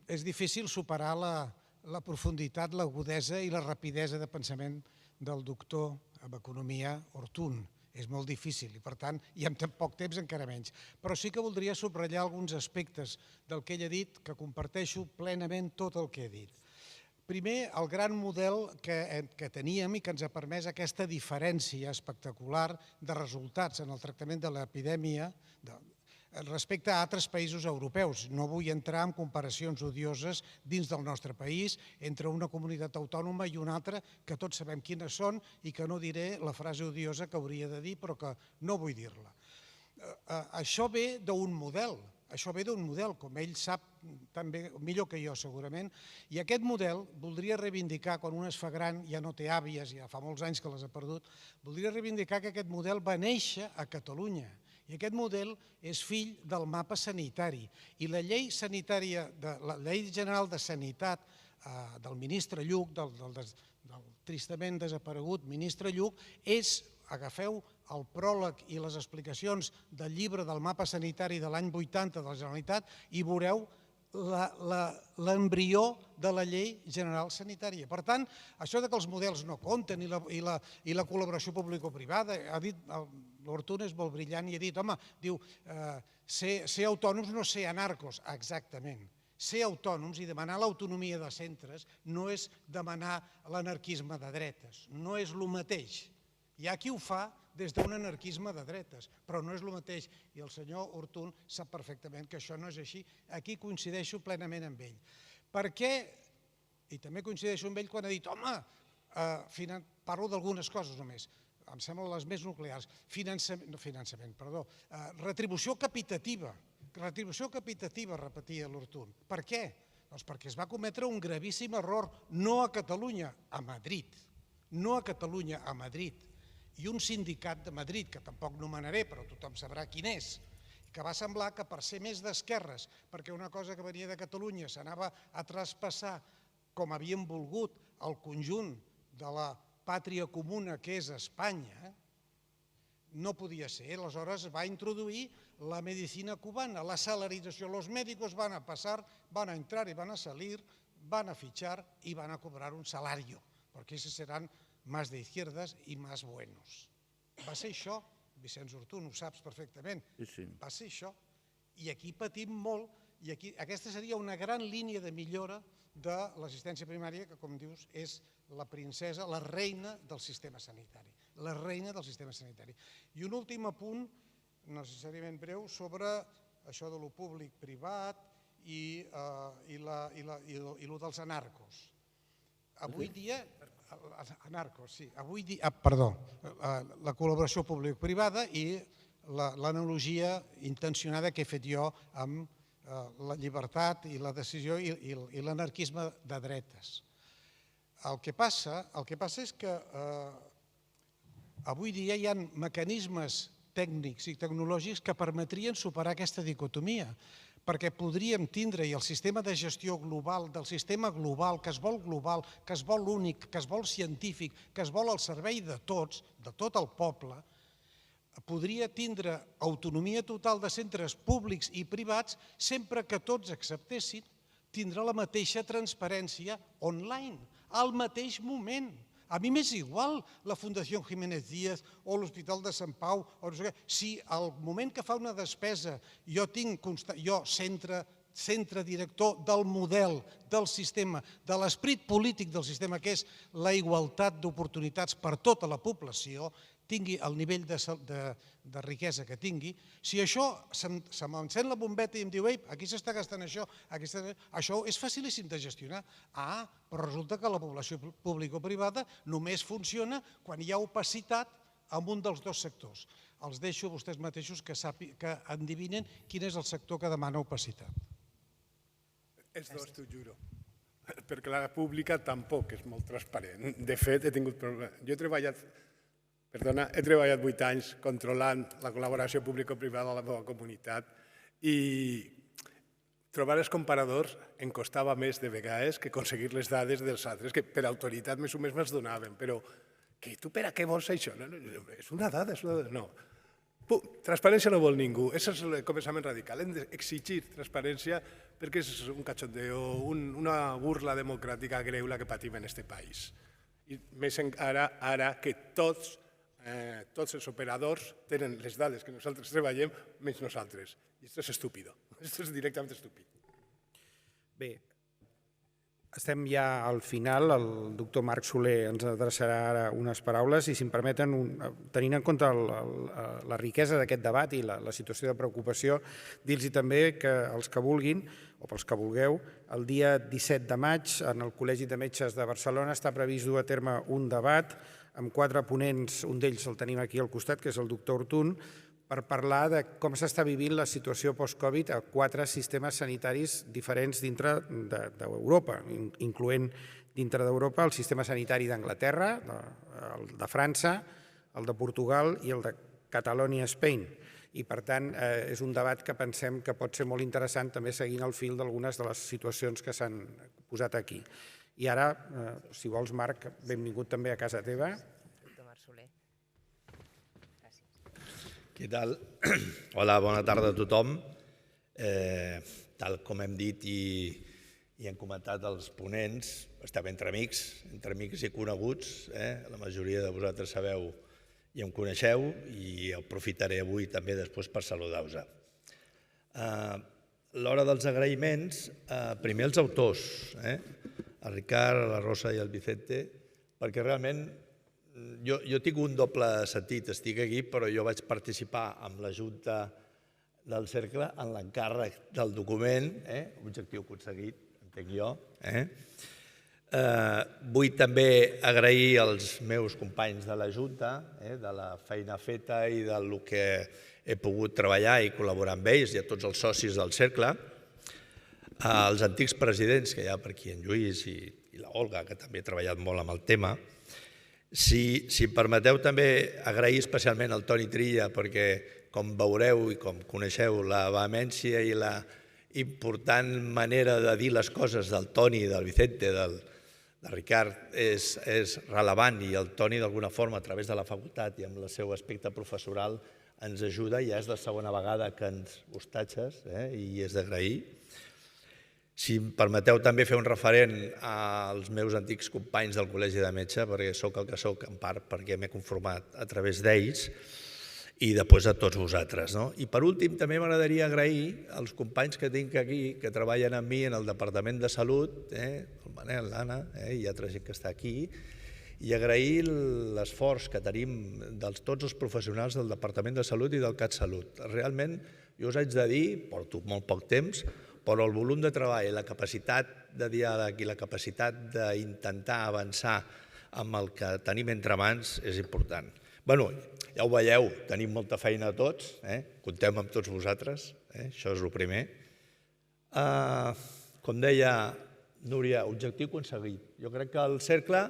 És difícil superar la profunditat, l'agudesa i la rapidesa de pensament del doctor en economia Ortún. És molt difícil i, per tant, i amb tan poc temps encara menys. Però sí que voldria subratllar alguns aspectes del que ell ha dit, que comparteixo plenament tot el que he dit. Primer, el gran model que teníem i que ens ha permès aquesta diferència espectacular de resultats en el tractament de l'epidèmia respecte a altres països europeus. No vull entrar en comparacions odioses dins del nostre país entre una comunitat autònoma i una altra, que tots sabem quines són i que no diré la frase odiosa que hauria de dir, però que no vull dir-la. Això ve d'un model. Això ve d'un model, com ell sap també millor que jo segurament, i aquest model voldria reivindicar, quan un es fa gran, ja no té àvies, ja fa molts anys que les ha perdut, voldria reivindicar que aquest model va néixer a Catalunya, i aquest model és fill del mapa sanitari, i la llei sanitària, la llei general de sanitat del ministre Lluch, del tristament desaparegut ministre Lluch, és, agafeu el pròleg i les explicacions del llibre del mapa sanitari de l'any 80 de la Generalitat i veureu l'embrió de la llei general sanitària. Per tant, això que els models no compten i la col·laboració público-privada, ha dit, l'Ortún és molt brillant i ha dit, home, diu, ser autònoms no ser anarcos. Exactament. Ser autònoms i demanar l'autonomia de centres no és demanar l'anarquisme de dretes, no és el mateix. Hi ha qui ho fa des d'un anarquisme de dretes, però no és el mateix. I el senyor Ortún sap perfectament que això no és així. Aquí coincideixo plenament amb ell. Per què? I també coincideixo amb ell quan ha dit, home, parlo d'algunes coses només, em semblen les més nuclears, retribució capitativa. Retribució capitativa, repetia l'Ortún. Per què? Doncs perquè es va cometre un gravíssim error, no a Catalunya, a Madrid. No a Catalunya, a Madrid. I un sindicat de Madrid, que tampoc nomenaré, però tothom sabrà quin és, que va semblar que per ser més d'esquerres, perquè una cosa que venia de Catalunya s'anava a traspassar com havien volgut el conjunt de la pàtria comuna que és Espanya, no podia ser. Aleshores va introduir la medicina cubana, la salarització. Los médicos van a pasar, van a entrar y van a salir, van a fichar y van a cobrar un salario, porque esos serán más de izquierdas i más buenos. Va ser això, Vicenç Ortún, ho saps perfectament. Va ser això. I aquí patim molt, i aquesta seria una gran línia de millora de l'assistència primària, que, com dius, és la princesa, la reina del sistema sanitari. La reina del sistema sanitari. I un últim apunt, no necessàriament breu, sobre això de lo públic-privat i lo dels anarcos. Avui dia... Anarcos, sí. Perdó, la col·laboració públic-privada i l'analogia intencionada que he fet jo amb la llibertat i la decisió i l'anarquisme de dretes. El que passa és que avui dia hi ha mecanismes tècnics i tecnològics que permetrien superar aquesta dicotomia, perquè podríem tindre, i el sistema de gestió global, del sistema global, que es vol únic, que es vol científic, que es vol al servei de tots, de tot el poble, podria tindre autonomia total de centres públics i privats sempre que tots acceptessin tindre la mateixa transparència online, al mateix moment. A mi m'és igual la Fundació Jiménez Díaz o l'Hospital de Sant Pau, si al moment que fa una despesa jo centre director del model, del sistema, de l'esperit polític del sistema, que és la igualtat d'oportunitats per tota la població, tingui el nivell de riquesa que tingui, si això se m'encén la bombeta i em diu, ei, aquí s'està gastant això, això és facilíssim de gestionar. Però resulta que la població pública-privada només funciona quan hi ha opacitat en un dels dos sectors. Els deixo a vostès mateixos que endevinen quin és el sector que demana opacitat. Els dos, t'ho juro. Perquè la pública tampoc és molt transparent. De fet, he tingut problemes. Jo he treballat 8 anys controlant la col·laboració público-privada a la meva comunitat i trobar els comparadors em costava més de vegades que aconseguir les dades dels altres, que per autoritat més o menys me'ls donaven, però tu per a què vols això? És una dada, no. Transparència no vol ningú, això és el començament radical. Hem d'exigir transparència perquè és un cachondeo, una burla democràtica greu la que patim en aquest país. I més encara ara que tots els operadors tenen les dades que nosaltres treballem, menys nosaltres. I això és estúpido. Això és directament estúpid. Bé, estem ja al final. El doctor Marc Soler ens adreçarà ara unes paraules i, si em permeten, tenint en compte la riquesa d'aquest debat i la situació de preocupació, dir-los també que els que vulguin, o pels que vulgueu, el dia 17 de maig en el Col·legi de Metges de Barcelona està previst dur a terme un debat amb 4 ponents, un d'ells el tenim aquí al costat, que és el doctor Ortun, per parlar de com s'està vivint la situació post-Covid a 4 sistemes sanitaris diferents dintre d'Europa, incloent dintre d'Europa el sistema sanitari d'Anglaterra, el de França, el de Portugal i el de Catalonia, Spain. I, per tant, és un debat que pensem que pot ser molt interessant, també seguint el fil d'algunes de les situacions que s'han posat aquí. I ara, si vols, Marc, benvingut també a casa teva. Doctor Marc Soler. Què tal? Hola, bona tarda a tothom. Tal com hem dit i hem comentat els ponents, estem entre amics i coneguts. La majoria de vosaltres sabeu i em coneixeu, i aprofitaré avui també després per saludar-vos. L'hora dels agraïments, primer els autors, el Ricard, la Rosa i el Vicente, perquè realment jo tinc un doble sentit, estic aquí, però jo vaig participar amb la Junta del Cercle en l'encàrrec del document, objectiu aconseguit, entenc jo. Vull també agrair als meus companys de la Junta, de la feina feta i del que he pogut treballar i col·laborar amb ells, i a tots els socis del Cercle, als antics presidents, que hi ha per aquí en Lluís i la Olga, que també ha treballat molt amb el tema. Si em permeteu també agrair especialment al Toni Trilla, perquè com veureu i com coneixeu, la vehemència i la important manera de dir les coses del Toni, del Vicente, del Ricard és rellevant, i el Toni d'alguna forma a través de la facultat i amb el seu aspecte professoral ens ajuda. Ja és la segona vegada que ens hostatges i és d'agrair. Si em permeteu també fer un referent als meus antics companys del Col·legi de Metge, perquè sóc el que sóc en part perquè m'he conformat a través d'ells, i després a tots vosaltres. I per últim també m'agradaria agrair als companys que tinc aquí, que treballen amb mi en el Departament de Salut, el Manel, l'Anna i altra gent que està aquí, i agrair l'esforç que tenim de tots els professionals del Departament de Salut i del CatSalut. Realment, jo us haig de dir, porto molt poc temps, però el volum de treball, la capacitat de diàleg i la capacitat d'intentar avançar amb el que tenim entre mans és important. Bé, ja ho veieu, tenim molta feina a tots, comptem amb tots vosaltres, això és el primer. Com deia Núria, objectiu aconseguit. Jo crec que el Cercle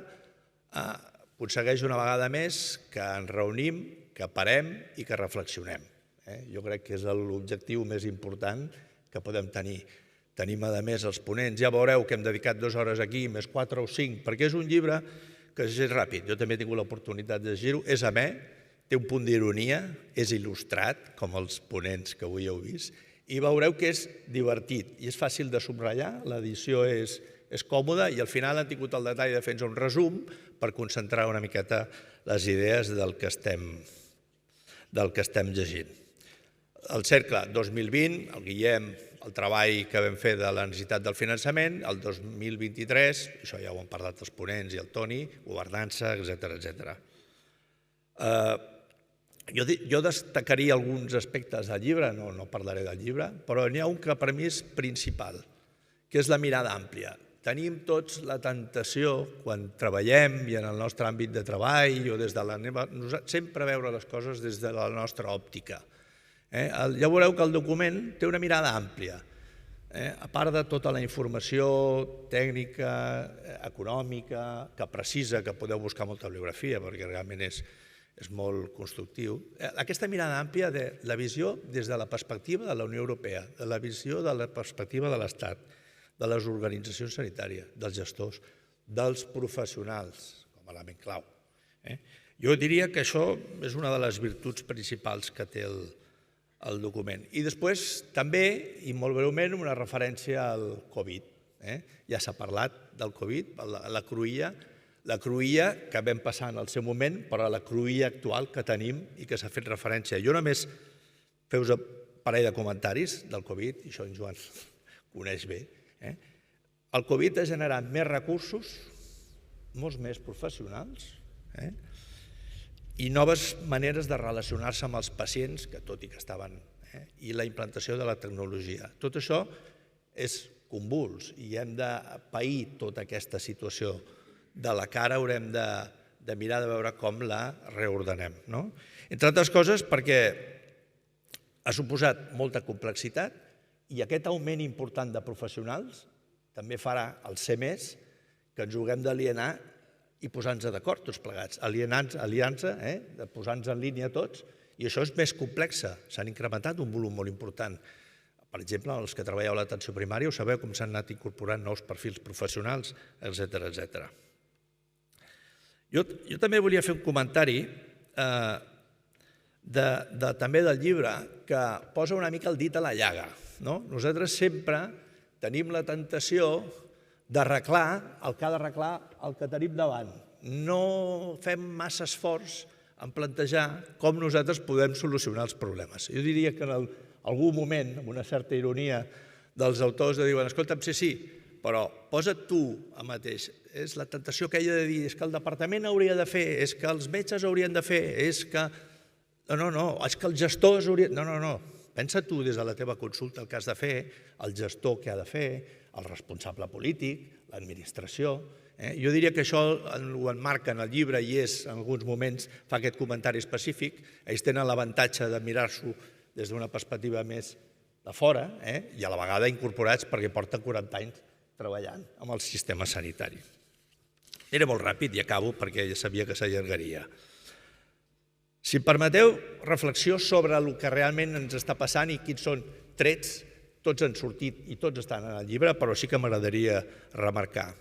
aconsegueix una vegada més que ens reunim, que parem i que reflexionem. Jo crec que és l'objectiu més important que podem tenir. Tenim, a més, els ponents. Ja veureu que hem dedicat 2 hores aquí, més 4 o 5, perquè és un llibre que és ràpid. Jo també he tingut l'oportunitat de llegir-ho. És amè, té un punt d'ironia, és il·lustrat, com els ponents que avui heu vist, i veureu que és divertit i és fàcil de subratllar, l'edició és còmoda, i al final han tingut el detall de fer-nos un resum per concentrar una miqueta les idees del que estem llegint. El Cercle 2020, el Guillem, el treball que vam fer de la necessitat del finançament, el 2023, això ja ho han parlat els ponents i el Toni, governança, etc. Jo destacaria alguns aspectes del llibre, no parlaré del llibre, però n'hi ha un que per mi és principal, que és la mirada àmplia. Tenim tots la tentació, quan treballem i en el nostre àmbit de treball o des de la meva, sempre veure les coses des de la nostra òptica. Ja veureu que el document té una mirada àmplia. A part de tota la informació tècnica, econòmica, que precisa, que podeu buscar molta bibliografia perquè realment és molt constructiu, aquesta mirada àmplia de la visió des de la perspectiva de la Unió Europea, de la visió de la perspectiva de l'Estat, de les organitzacions sanitàries, dels gestors, dels professionals, com a element clau. Jo diria que això és una de les virtuts principals que té el document. I després també, i molt breument, una referència al Covid. Ja s'ha parlat del Covid, la cruïlla. La cruïlla que vam passar en el seu moment, però la cruïlla actual que tenim i que s'ha fet referència. Jo només feu un parell de comentaris del Covid, i això en Joan coneix bé. El Covid ha generat més recursos, molts més professionals, i noves maneres de relacionar-se amb els pacients, que tot i que estaven, i la implantació de la tecnologia. Tot això és convuls i hem de pair tota aquesta situació de la cara, haurem de mirar de veure com la reordenem. Entre altres coses perquè ha suposat molta complexitat i aquest augment important de professionals també farà el ser més que ens ho haguem d'alienar i posar-nos d'acord tots plegats. Aliança, de posar-nos en línia tots, i això és més complex. S'han incrementat un volum molt important. Per exemple, els que treballeu a l'atenció primària ho sabeu com s'han anat incorporant nous perfils professionals, etc. Jo també volia fer un comentari també del llibre que posa una mica el dit a la llaga. Nosaltres sempre tenim la tentació d'arreglar el que ha d'arreglar el que tenim davant. No fem massa esforç en plantejar com nosaltres podem solucionar els problemes. Jo diria que en algun moment, amb una certa ironia dels autors, diuen, escolta'm, sí, però posa't tu mateix. És la tentació aquella de dir, és que el departament hauria de fer, és que els metges haurien de fer, és que... No, és que els gestors haurien... No. Pensa tu des de la teva consulta el que has de fer, el gestor què ha de fer, el responsable polític, l'administració. Jo diria que això ho enmarca en el llibre i és, en alguns moments, fa aquest comentari específic. Ells tenen l'avantatge de mirar-s'ho des d'una perspectiva més de fora i a la vegada incorporats perquè porten 40 anys treballant amb el sistema sanitari. Era molt ràpid i acabo perquè ja sabia que s'allargaria. Si em permeteu, reflexió sobre el que realment ens està passant i quins són trets. Tots han sortit i tots estan en el llibre, però sí que m'agradaria remarcar.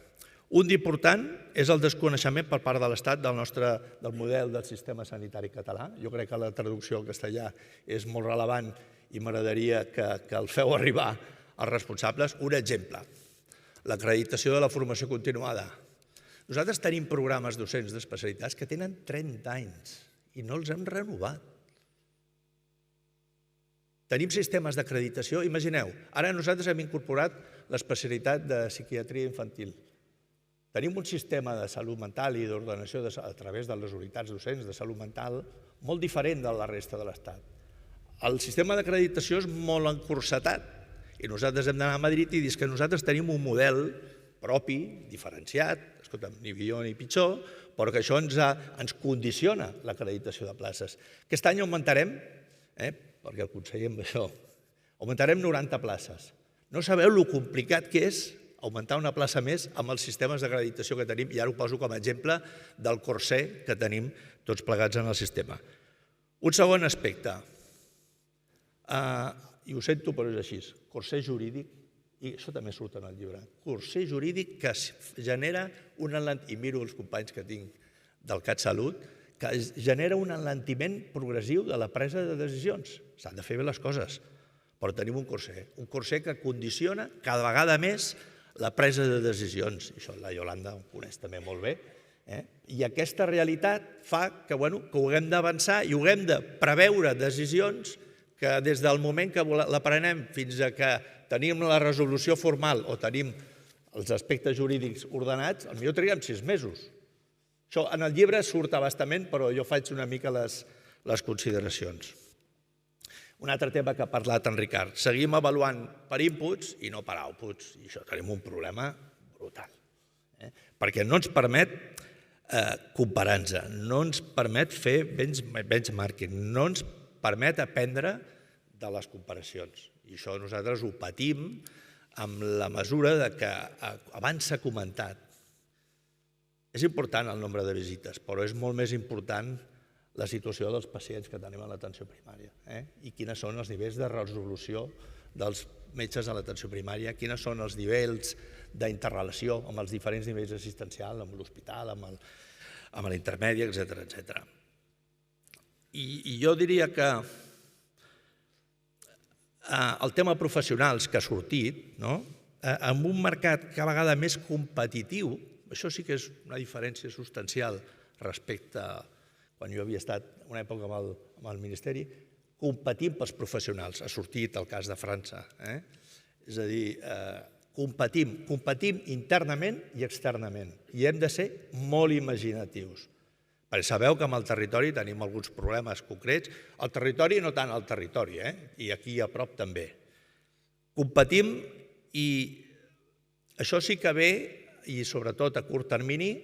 Un d'important és el desconeixement per part de l'Estat del model del sistema sanitari català. Jo crec que la traducció al castellà és molt rellevant i m'agradaria que el feu arribar als responsables. Un exemple, l'acreditació de la formació continuada. Nosaltres tenim programes docents d'especialitats que tenen 30 anys i no els hem renovat. Tenim sistemes d'acreditació, imagineu, ara nosaltres hem incorporat l'especialitat de psiquiatria infantil. Tenim un sistema de salut mental i d'ordenació a través de les unitats docents de salut mental molt diferent de la resta de l'Estat. El sistema d'acreditació és molt encursetat i nosaltres hem d'anar a Madrid i dir que nosaltres tenim un model propi, diferenciat, escolta'm, ni millor ni pitjor, però que això ens condiciona l'acreditació de places. Aquest any augmentarem, perquè el conseller amb això, augmentarem 90 places. No sabeu lo complicat que és augmentar una plaça més amb els sistemes d'acreditació que tenim, i ara ho poso com a exemple del corser que tenim tots plegats en el sistema. Un segon aspecte, i ho sento però és així, corser jurídic, i això també surt en el llibre, corser jurídic que genera un enlentiment, i miro els companys que tinc del CatSalut, que genera un enlentiment progressiu de la presa de decisions. S'han de fer bé les coses, però tenim un corser que condiciona cada vegada més la presa de decisions. I això la Iolanda ho coneix també molt bé. I aquesta realitat fa que ho haguem d'avançar i ho haguem de preveure decisions que des del moment que la prenem fins a que tenim la resolució formal o tenim els aspectes jurídics ordenats, potser triguem 6 mesos. Això en el llibre surt a bastament, però jo faig una mica les consideracions. Un altre tema que ha parlat en Ricard. Seguim avaluant per inputs i no per outputs. I això tenim un problema brutal. Perquè no ens permet comparar-nos, no ens permet fer benchmarking, no ens permet aprendre de les comparacions. I això nosaltres ho patim amb la mesura que abans s'ha comentat. És important el nombre de visites, però és molt més important la situació dels pacients que tenim a l'atenció primària i quins són els nivells de resolució dels metges a l'atenció primària, quins són els nivells d'interrelació amb els diferents nivells assistencials, amb l'hospital, amb l'intermedi, etc. I jo diria que el tema professionals que ha sortit, en un mercat cada vegada més competitiu, Això sí que és una diferència substancial respecte a quan jo havia estat una època amb el Ministeri. Competim pels professionals, ha sortit el cas de França. És a dir, competim internament i externament i hem de ser molt imaginatius. Perquè sabeu que amb el territori tenim alguns problemes concrets, el territori no tant el territori, i aquí a prop també. Competim i això sí que ve, i sobretot a curt termini,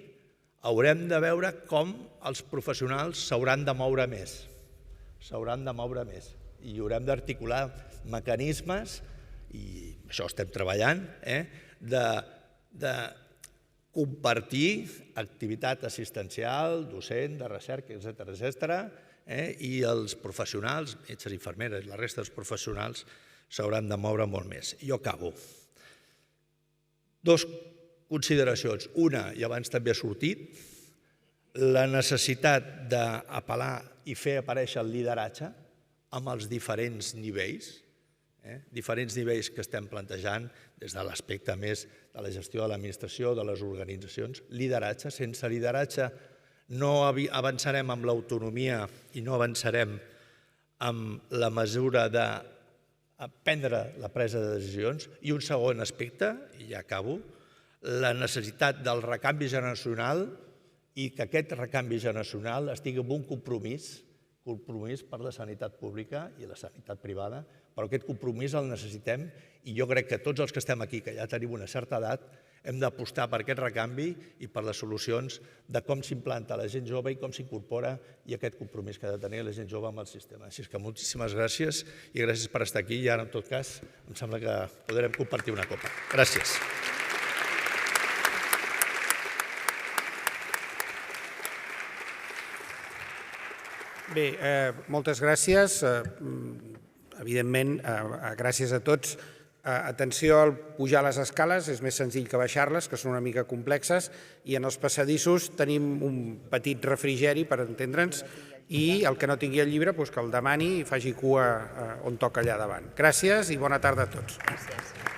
haurem de veure com els professionals s'hauran de moure més. S'hauran de moure més i haurem d'articular mecanismes, i això estem treballant, de compartir activitat assistencial, docent, de recerca, etcètera, i els professionals, metges, infermeres, la resta dels professionals s'hauran de moure molt més. Jo acabo. Dues consideracions. Una, i abans també ha sortit, la necessitat d'apel·lar i fer aparèixer el lideratge amb els diferents nivells, que estem plantejant des de l'aspecte més de la gestió de l'administració, de les organitzacions. Lideratge. Sense lideratge no avançarem amb l'autonomia i no avançarem amb la mesura de prendre la presa de decisions. I un segon aspecte, i ja acabo, la necessitat del recanvi generacional i que aquest recanvi generacional estigui en un compromís per la sanitat pública i la sanitat privada, però aquest compromís el necessitem i jo crec que tots els que estem aquí, que ja tenim una certa edat, hem d'apostar per aquest recanvi i per les solucions de com s'implanta la gent jove i com s'incorpora i aquest compromís que ha de tenir la gent jove amb el sistema. Així que moltíssimes gràcies i gràcies per estar aquí i ara, en tot cas, em sembla que podrem compartir una copa. Gràcies. Bé, moltes gràcies. Evidentment, gràcies a tots. Atenció al pujar les escales, és més senzill que baixar-les, que són una mica complexes, i en els passadissos tenim un petit refrigeri, per entendre'ns, i el que no tingui el llibre que el demani i faci cua on toca allà davant. Gràcies i bona tarda a tots. Gràcies.